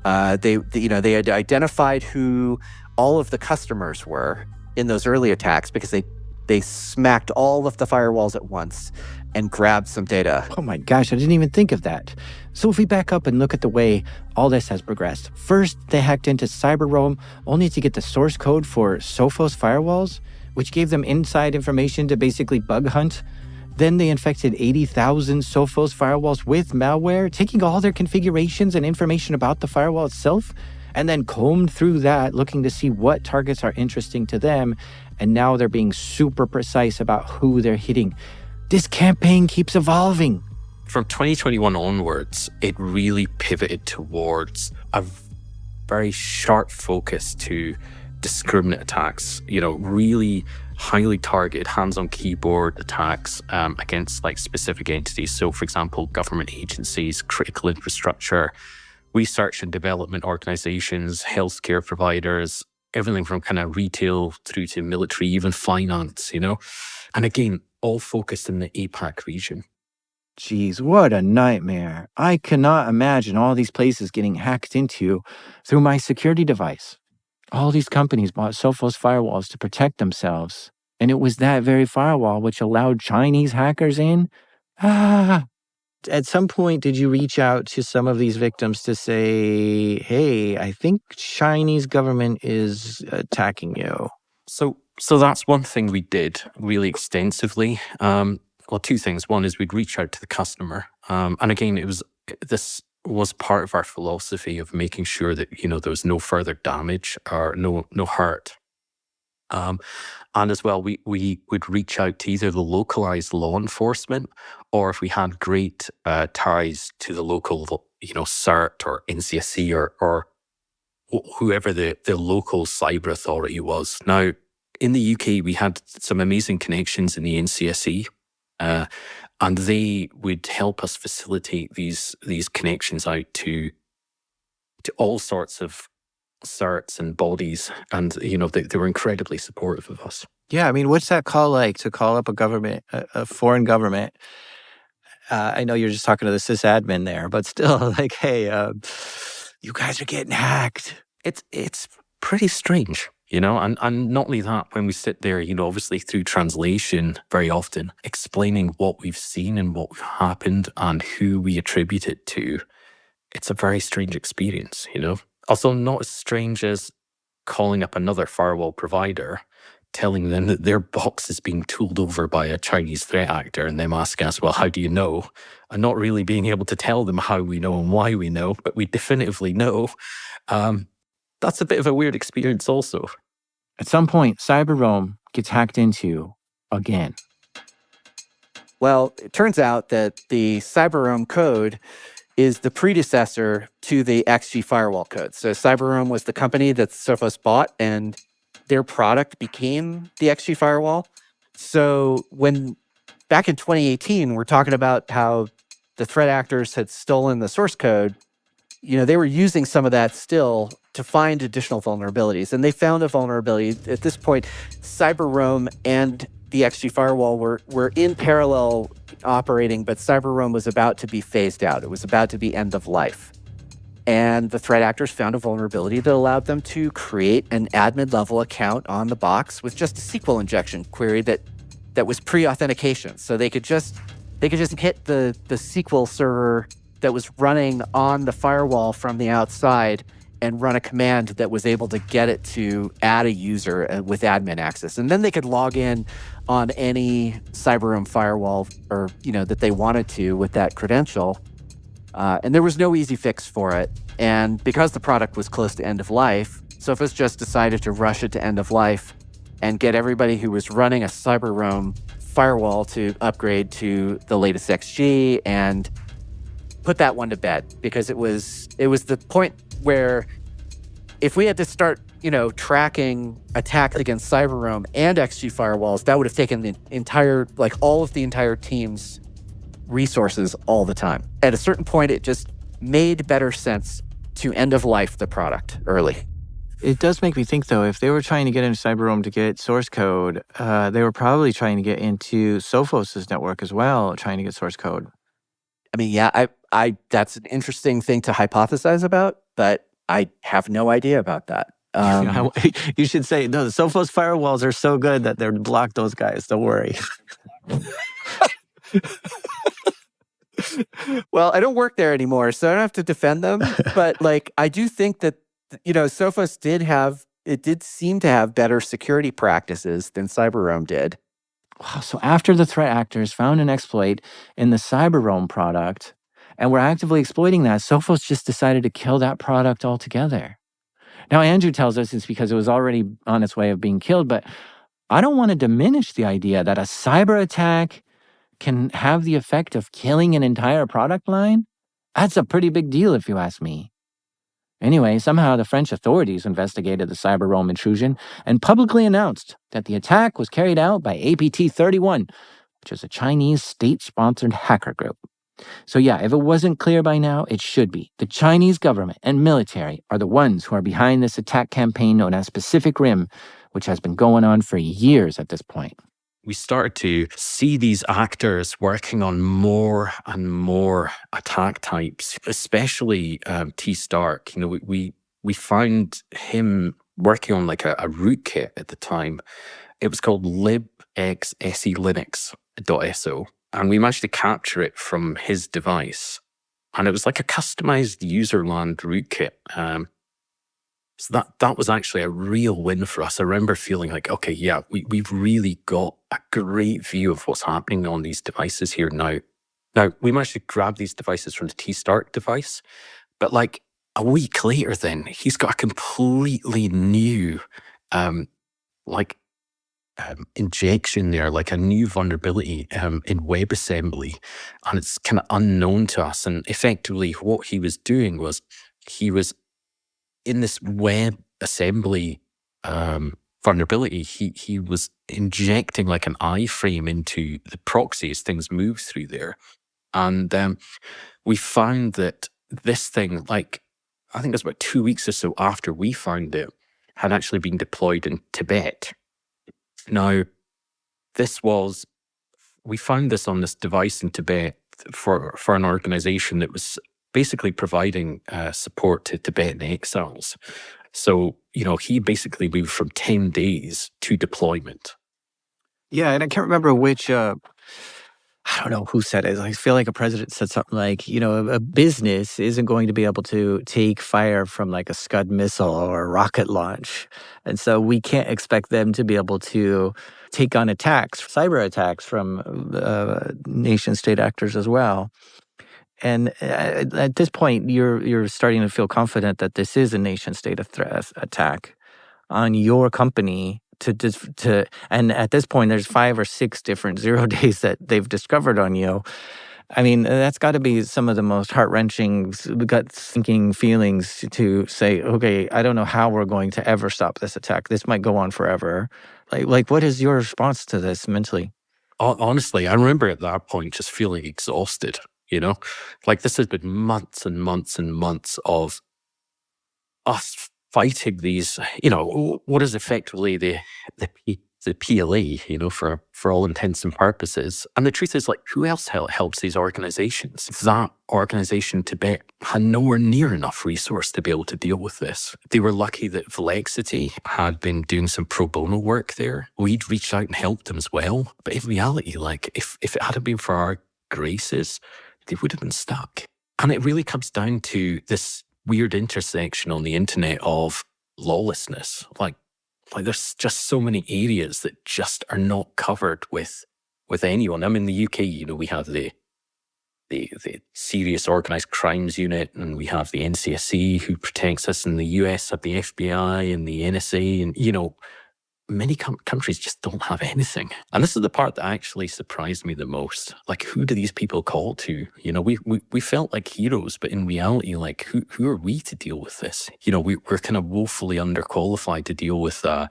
Speaker 2: They had identified who all of the customers were in those early attacks because they smacked all of the firewalls at once and grabbed some data.
Speaker 1: Oh my gosh, I didn't even think of that. So if we back up and look at the way all this has progressed, first they hacked into CyberRoam only to get the source code for Sophos firewalls, which gave them inside information to basically bug hunt. Then they infected 80,000 Sophos firewalls with malware, taking all their configurations and information about the firewall itself, and then combed through that, looking to see what targets are interesting to them. And now they're being super precise about who they're hitting. This campaign keeps evolving.
Speaker 3: From 2021 onwards, it really pivoted towards a very sharp focus to discriminate attacks, you know, really highly targeted hands-on keyboard attacks against like specific entities. So for example, government agencies, critical infrastructure, research and development organizations, healthcare providers, everything from kind of retail through to military, even finance, you know? And again, all focused in the APAC region.
Speaker 1: Geez, what a nightmare. I cannot imagine all these places getting hacked into through my security device. All these companies bought Sophos firewalls to protect themselves, and it was that very firewall which allowed Chinese hackers in. At some point, did you reach out to some of these victims to say, hey, I think Chinese government is attacking you?
Speaker 3: So that's one thing we did really extensively. Well, 2 things. One is we'd reach out to the customer. And again, this was part of our philosophy of making sure that, you know, there was no further damage or no hurt. And as well, we would reach out to either the localized law enforcement, or if we had great ties to the local, you know, CERT or NCSC or whoever the local cyber authority was. Now, in the UK, we had some amazing connections in the NCSC. And they would help us facilitate these connections out to all sorts of certs and bodies. And, they were incredibly supportive of us.
Speaker 1: Yeah, I mean, what's that call like to call up a government, a foreign government? I know you're just talking to the sysadmin there, but still, like, hey, you guys are getting hacked.
Speaker 3: It's pretty strange, and not only that, when we sit there, obviously through translation very often, explaining what we've seen and what happened and who we attribute it to, it's a very strange experience, Also not as strange as calling up another firewall provider, telling them that their box is being tooled over by a Chinese threat actor, and them asking us, well, how do you know? And not really being able to tell them how we know and why we know, but we definitively know. That's a bit of a weird experience also.
Speaker 1: At some point, CyberRome gets hacked into again.
Speaker 2: Well, it turns out that the CyberRome code is the predecessor to the XG firewall code. So CyberRome was the company that Sophos bought, and their product became the XG firewall. So back in 2018, we're talking about how the threat actors had stolen the source code, they were using some of that still to find additional vulnerabilities. And they found a vulnerability. At this point, CyberRome and the XG firewall were in parallel operating, but CyberRome was about to be phased out. It was about to be end of life. And the threat actors found a vulnerability that allowed them to create an admin level account on the box with just a SQL injection query that was pre-authentication. So they could just hit the SQL server that was running on the firewall from the outside and run a command that was able to get it to add a user with admin access. And then they could log in on any CyberRome firewall or, that they wanted to with that credential. And there was no easy fix for it. And because the product was close to end of life, Sophos just decided to rush it to end of life and get everybody who was running a CyberRome firewall to upgrade to the latest XG and put that one to bed, because it was the point where if we had to start, tracking attacks against CyberRome and XG firewalls, that would have taken the entire, all of the entire team's resources all the time. At a certain point, it just made better sense to end of life the product early.
Speaker 1: It does make me think, though, if they were trying to get into CyberRome to get source code, they were probably trying to get into Sophos' network as well, trying to get source code.
Speaker 2: I mean, yeah, I that's an interesting thing to hypothesize about, but I have no idea about that.
Speaker 1: You should say, no, the Sophos firewalls are so good that they're block those guys. Don't worry.
Speaker 2: Well, I don't work there anymore, so I don't have to defend them. But I do think that, Sophos did seem to have better security practices than CyberRome did.
Speaker 1: Wow, so after the threat actors found an exploit in the CyberRome product and were actively exploiting that, Sophos just decided to kill that product altogether. Now, Andrew tells us it's because it was already on its way of being killed, but I don't want to diminish the idea that a cyber attack can have the effect of killing an entire product line. That's a pretty big deal, if you ask me. Anyway, somehow the French authorities investigated the CyberRome intrusion and publicly announced that the attack was carried out by APT-31, which is a Chinese state-sponsored hacker group. So yeah, if it wasn't clear by now, it should be. The Chinese government and military are the ones who are behind this attack campaign known as Pacific Rim, which has been going on for years at this point.
Speaker 3: We started to see these actors working on more and more attack types, especially T. Stark. We found him working on a rootkit at the time. It was called libxselinux.so, and we managed to capture it from his device. And it was like a customized userland rootkit. So that was actually a real win for us. I remember feeling okay, yeah, we've really got a great view of what's happening on these devices here now. Now, we managed to grab these devices from the T-Start device, but a week later then, he's got a completely new injection there, a new vulnerability in WebAssembly, and it's kind of unknown to us. And effectively what he was doing was he was in this WebAssembly vulnerability, he was injecting like an iframe into the proxy as things move through there. And we found that this thing, like, I think it was about 2 weeks or so after we found it, had actually been deployed in Tibet. Now, we found this on this device in Tibet for an organization that was basically providing support to Tibetan exiles. So, he basically moved from 10 days to deployment.
Speaker 1: Yeah, and I can't remember which, I don't know who said it. I feel like a president said something like, a business isn't going to be able to take fire from like a Scud missile or a rocket launch. And so we can't expect them to be able to take on attacks, cyber attacks from nation state actors as well. And at this point, you're starting to feel confident that this is a nation state attack on your company and at this point there's 5 or 6 different 0 days that they've discovered on you. I mean, that's got to be some of the most heart-wrenching, gut-sinking feelings to say, okay, I don't know how we're going to ever stop this attack. This might go on forever. Like what is your response to this mentally?
Speaker 3: Honestly, I remember at that point just feeling exhausted, like this has been months and months and months of us fighting these, what is effectively the PLA, for all intents and purposes. And the truth is, like, who else helps these organizations? That organization, Tibet, had nowhere near enough resource to be able to deal with this. They were lucky that Velexity had been doing some pro bono work there. We'd reached out and helped them as well. But in reality, like, if it hadn't been for our graces, they would have been stuck. And it really comes down to this weird intersection on the internet of lawlessness. Like there's just so many areas that just are not covered with anyone. I mean, in the UK, we have the Serious Organised Crimes Unit, and we have the NCSC who protects us. In the US, have the FBI and the NSA, and many countries just don't have anything. And this is the part that actually surprised me the most. Like, who do these people call to? We felt like heroes, but in reality, like, who are we to deal with this? We're kind of woefully underqualified to deal with a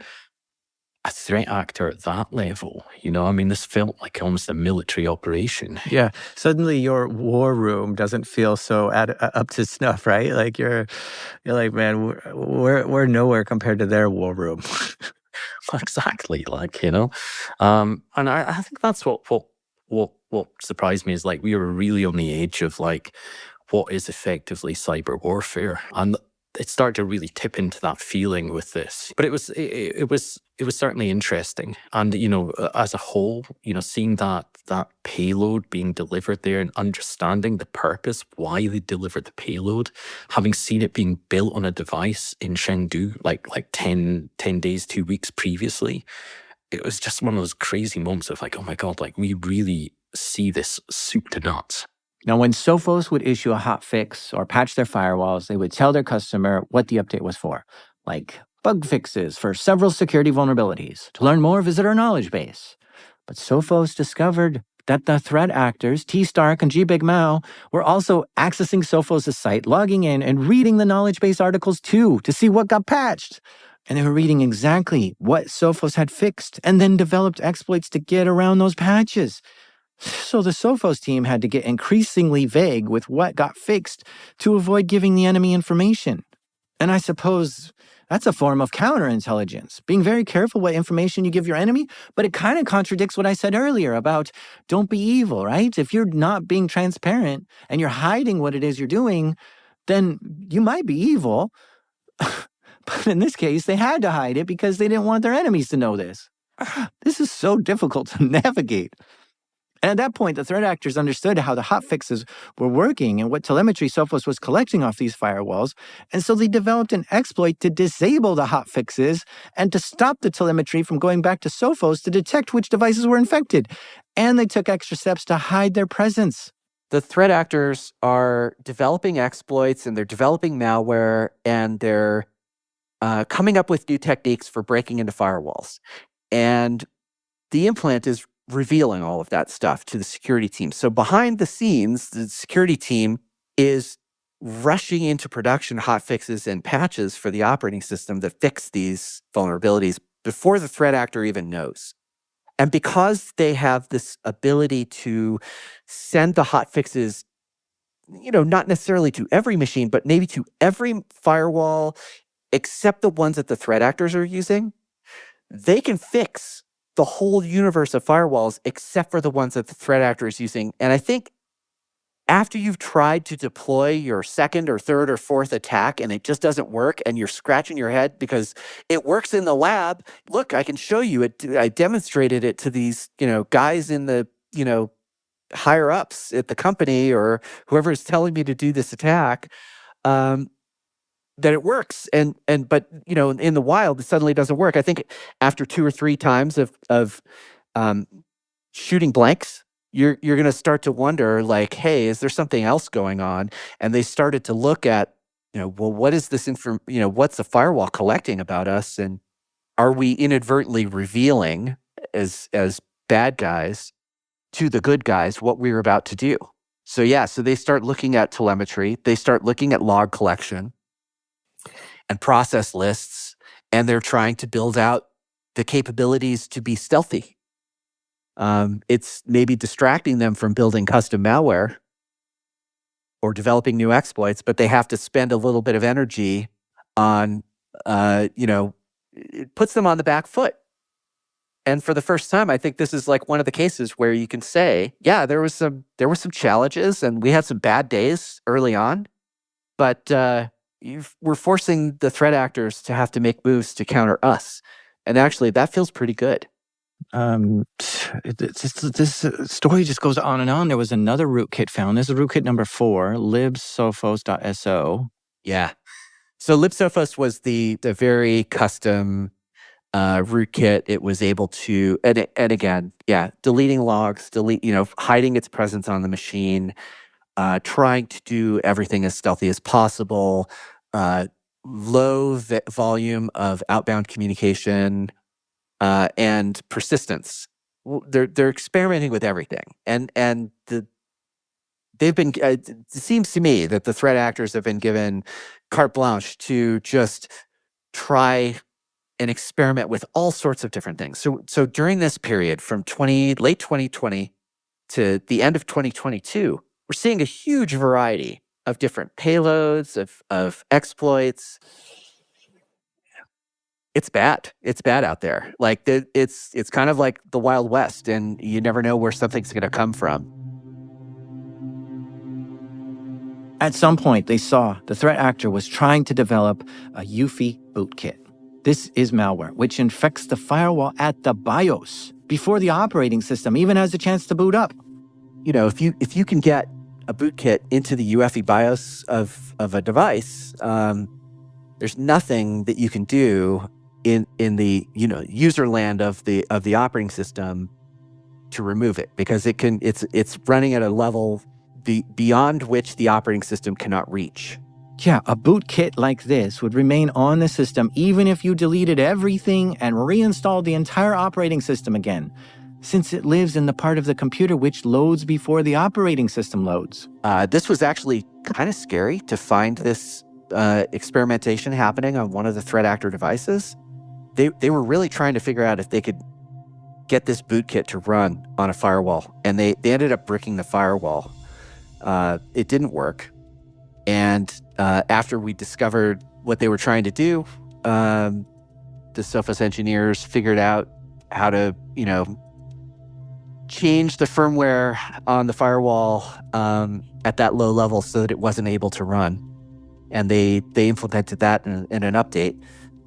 Speaker 3: threat actor at that level. This felt like almost a military operation.
Speaker 1: Yeah. Suddenly your war room doesn't feel so up to snuff, right? Like you're like, man, we're nowhere compared to their war room.
Speaker 3: Exactly, and I think that's what surprised me is, like, we were really on the edge of, like, what is effectively cyber warfare, and it started to really tip into that feeling with this. But it was certainly interesting, and as a whole, seeing that payload being delivered there and understanding the purpose why they delivered the payload, having seen it being built on a device in Chengdu like 10 days, 2 weeks previously, it was just one of those crazy moments of like, oh my God, like, we really see this soup to nuts.
Speaker 1: Now, when Sophos would issue a hot fix or patch their firewalls, they would tell their customer what the update was for, like bug fixes for several security vulnerabilities. To learn more, visit our knowledge base. But Sophos discovered that the threat actors, T-Stark and G-Big Mao, were also accessing Sophos' site, logging in and reading the knowledge base articles too to see what got patched. And they were reading exactly what Sophos had fixed and then developed exploits to get around those patches. So the Sophos team had to get increasingly vague with what got fixed to avoid giving the enemy information. And I suppose that's a form of counterintelligence, being very careful what information you give your enemy, but it kind of contradicts what I said earlier about don't be evil, right? If you're not being transparent and you're hiding what it is you're doing, then you might be evil. But in this case, they had to hide it because they didn't want their enemies to know this. This is so difficult to navigate. And at that point, the threat actors understood how the hotfixes were working and what telemetry Sophos was collecting off these firewalls, and so they developed an exploit to disable the hotfixes and to stop the telemetry from going back to Sophos to detect which devices were infected. And they took extra steps to hide their presence.
Speaker 2: The threat actors are developing exploits, and they're developing malware, and they're coming up with new techniques for breaking into firewalls. And the implant is revealing all of that stuff to the security team. So behind the scenes, the security team is rushing into production hotfixes and patches for the operating system that fix these vulnerabilities before the threat actor even knows. And because they have this ability to send the hot fixes, not necessarily to every machine, but maybe to every firewall except the ones that the threat actors are using, they can fix the whole universe of firewalls except for the ones that the threat actor is using. And I think after you've tried to deploy your second or third or fourth attack and it just doesn't work and you're scratching your head because it works in the lab, look, I can show you it. I demonstrated it to these, guys in the, higher ups at the company or whoever is telling me to do this attack, that it works. But in the wild, it suddenly doesn't work. I think after 2 or 3 times of shooting blanks, you're going to start to wonder, like, hey, is there something else going on? And they started to look at, well, what is this what's the firewall collecting about us? And are we inadvertently revealing as bad guys to the good guys what we were about to do? So they start looking at telemetry. They start looking at log collection and process lists, and they're trying to build out the capabilities to be stealthy. It's maybe distracting them from building custom malware or developing new exploits, but they have to spend a little bit of energy on, it puts them on the back foot. And for the first time, I think this is like one of the cases where you can say, yeah, there were some challenges and we had some bad days early on, but we're forcing the threat actors to have to make moves to counter us. And actually, that feels pretty good.
Speaker 1: This story just goes on and on. There was another rootkit found. This is rootkit number 4, libsophos.so.
Speaker 2: Yeah. So libsophos was the very custom rootkit. It was able to, and again, deleting logs, hiding its presence on the machine, trying to do everything as stealthy as possible, low volume of outbound communication, and persistence. They're experimenting with everything, and they've been. It seems to me that the threat actors have been given carte blanche to just try and experiment with all sorts of different things. So during this period, from late 2020 to the end of 2022, we're seeing a huge variety of different payloads of exploits. It's bad. It's bad out there. Like it's kind of like the Wild West, and you never know where something's going to come from.
Speaker 1: At some point, they saw the threat actor was trying to develop a UEFI bootkit. This is malware, which infects the firewall at the BIOS before the operating system even has a chance to boot up.
Speaker 2: If you can get a bootkit into the UEFI BIOS of a device, there's nothing that you can do in the user land of the operating system to remove it, because it's running at a level beyond which the operating system cannot reach.
Speaker 1: Yeah, a bootkit like this would remain on the system even if you deleted everything and reinstalled the entire operating system again, since it lives in the part of the computer which loads before the operating system loads.
Speaker 2: This was actually kind of scary to find this experimentation happening on one of the threat actor devices. They were really trying to figure out if they could get this bootkit to run on a firewall, and they ended up bricking the firewall. It didn't work. And after we discovered what they were trying to do, the Sophos engineers figured out how to, change the firmware on the firewall at that low level so that it wasn't able to run. And they implemented that in an update.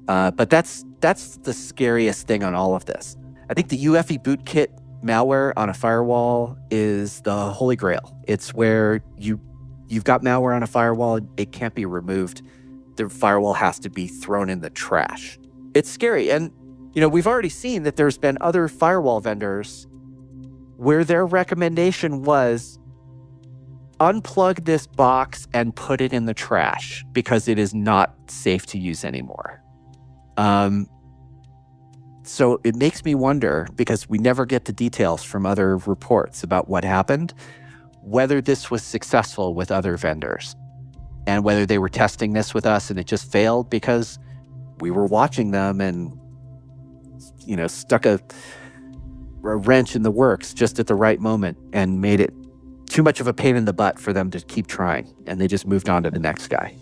Speaker 2: But that's the scariest thing on all of this. I think the UEFI bootkit malware on a firewall is the holy grail. It's where you've got malware on a firewall, it can't be removed. The firewall has to be thrown in the trash. It's scary. And, we've already seen that there's been other firewall vendors where their recommendation was unplug this box and put it in the trash because it is not safe to use anymore. So it makes me wonder, because we never get the details from other reports about what happened, whether this was successful with other vendors and whether they were testing this with us and it just failed because we were watching them and stuck a wrench in the works just at the right moment and made it too much of a pain in the butt for them to keep trying. And they just moved on to the next guy.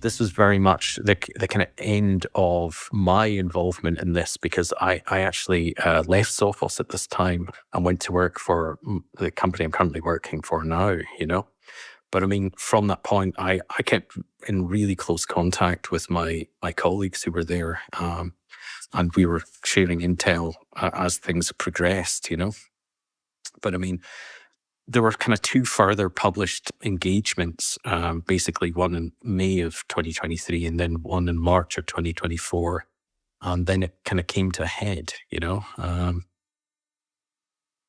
Speaker 3: This was very much the kind of end of my involvement in this, because I actually left Sophos at this time and went to work for the company I'm currently working for now, But I mean, from that point, I kept in really close contact with my colleagues who were there, and we were sharing intel as things progressed, But I mean, there were kind of two further published engagements, basically one in May of 2023 and then one in March of 2024. And then it kind of came to a head,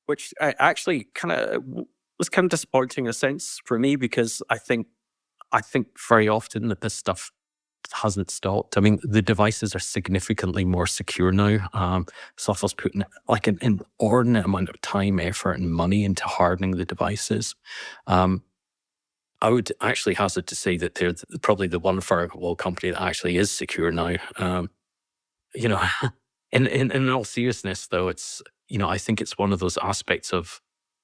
Speaker 3: which actually kind of was kind of disappointing in a sense for me, because I think very often that this stuff hasn't stopped. I mean, the devices are significantly more secure now. Sophos put in like an inordinate amount of time, effort, and money into hardening the devices. I would actually hazard to say that they're probably the one firewall company that actually is secure now. In all seriousness, though, it's I think it's one of those aspects of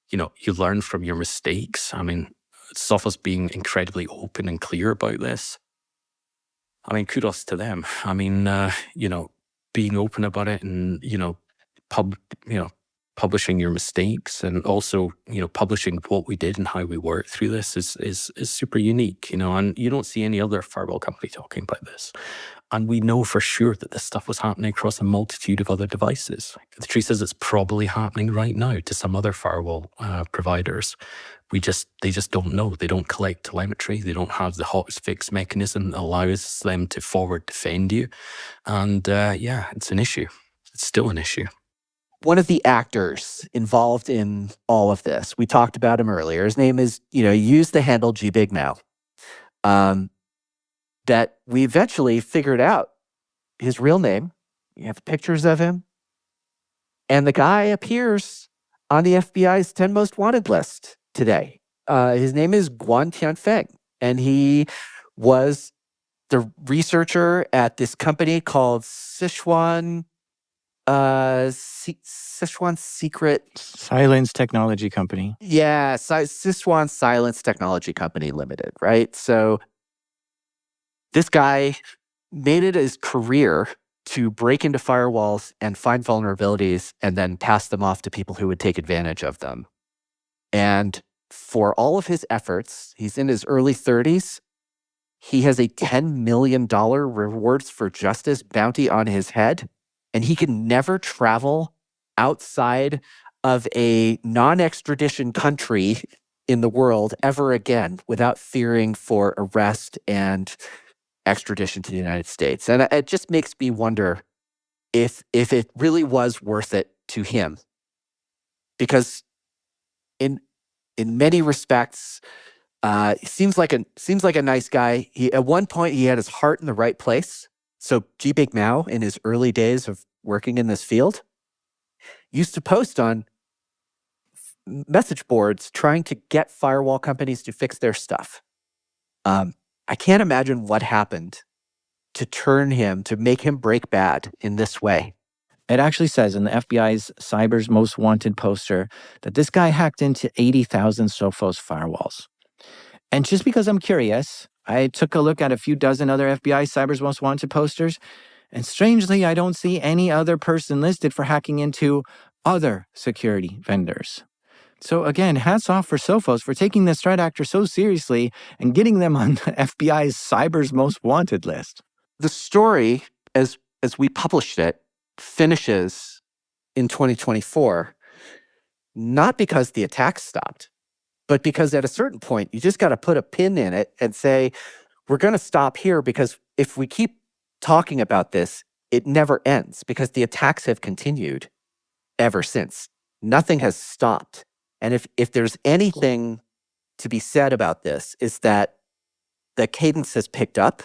Speaker 3: you learn from your mistakes. I mean, Sophos being incredibly open and clear about this. I mean, kudos to them. I mean, being open about it and, publishing your mistakes, and also, publishing what we did and how we worked through this is super unique, and you don't see any other firewall company talking about this. And we know for sure that this stuff was happening across a multitude of other devices. The truth is, it's probably happening right now to some other firewall providers. They just don't know. They don't collect telemetry. They don't have the hotfix mechanism that allows them to forward defend you. And it's an issue. It's still an issue.
Speaker 2: One of the actors involved in all of this, we talked about him earlier. His name is, he used the handle gbigmao. That we eventually figured out his real name. You have pictures of him. And the guy appears on the FBI's 10 most wanted list today. His name is Guan Tianfeng, and he was the researcher at this company called Sichuan Secret
Speaker 1: Silence Technology Company.
Speaker 2: Yeah, Sichuan Silence Technology Company Limited, right? So this guy made it his career to break into firewalls and find vulnerabilities and then pass them off to people who would take advantage of them. And for all of his efforts, he's in his early 30s. He has a $10 million rewards for justice bounty on his head, and he can never travel outside of a non-extradition country in the world ever again without fearing for arrest and extradition to the United States. And it just makes me wonder if it really was worth it to him. Because in many respects, he seems like a nice guy. At one point, he had his heart in the right place. So gbigmao, in his early days of working in this field, used to post on message boards trying to get firewall companies to fix their stuff. I can't imagine what happened to make him break bad in this way.
Speaker 1: It actually says in the FBI's Cyber's Most Wanted poster that this guy hacked into 80,000 Sophos firewalls. And just because I'm curious, I took a look at a few dozen other FBI Cyber's Most Wanted posters, and strangely, I don't see any other person listed for hacking into other security vendors. So again, hats off for Sophos for taking this threat actor so seriously and getting them on the FBI's Cyber's Most Wanted list.
Speaker 2: The story, as we published it, finishes in 2024, not because the attack stopped, but because at a certain point, you just got to put a pin in it and say, we're going to stop here, because if we keep talking about this, it never ends, because the attacks have continued ever since. Nothing has stopped. And if there's anything to be said about this, is that the cadence has picked up.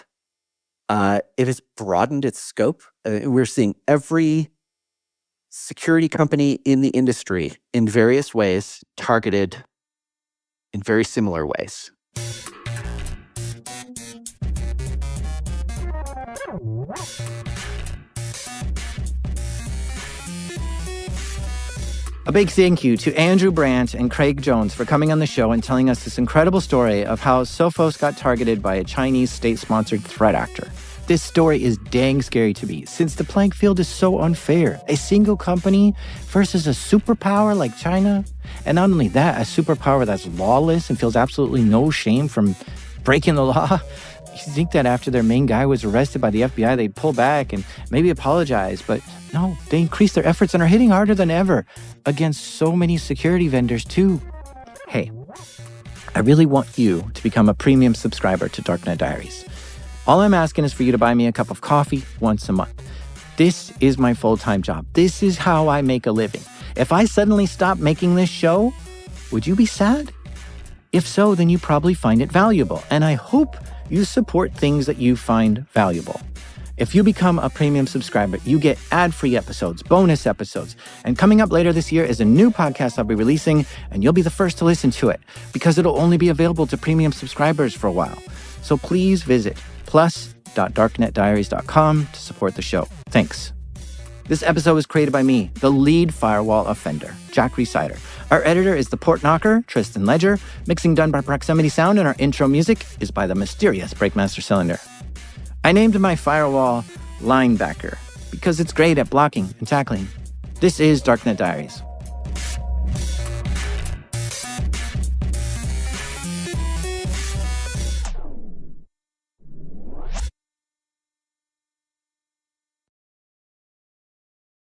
Speaker 2: It has broadened its scope. We're seeing every security company in the industry in various ways targeted in very similar ways.
Speaker 1: A big thank you to Andrew Brandt and Craig Jones for coming on the show and telling us this incredible story of how Sophos got targeted by a Chinese state-sponsored threat actor. This story is dang scary to me, since the playing field is so unfair. A single company versus a superpower like China. And not only that, a superpower that's lawless and feels absolutely no shame from breaking the law. You think that after their main guy was arrested by the FBI, they'd pull back and maybe apologize, but no, they increased their efforts and are hitting harder than ever against so many security vendors too. Hey, I really want you to become a premium subscriber to Darknet Diaries. All I'm asking is for you to buy me a cup of coffee once a month. This is my full-time job. This is how I make a living. If I suddenly stop making this show, would you be sad? If so, then you probably find it valuable, and I hope you support things that you find valuable. If you become a premium subscriber, you get ad-free episodes, bonus episodes, and coming up later this year is a new podcast I'll be releasing, and you'll be the first to listen to it because it'll only be available to premium subscribers for a while. So please visit plus.darknetdiaries.com to support the show. Thanks. This episode was created by me, the lead firewall offender, Jack Rhysider. Our editor is the Port Knocker, Tristan Ledger. Mixing done by Proximity Sound, and our intro music is by the mysterious Breakmaster Cylinder. I named my firewall Linebacker because it's great at blocking and tackling. This is Darknet Diaries.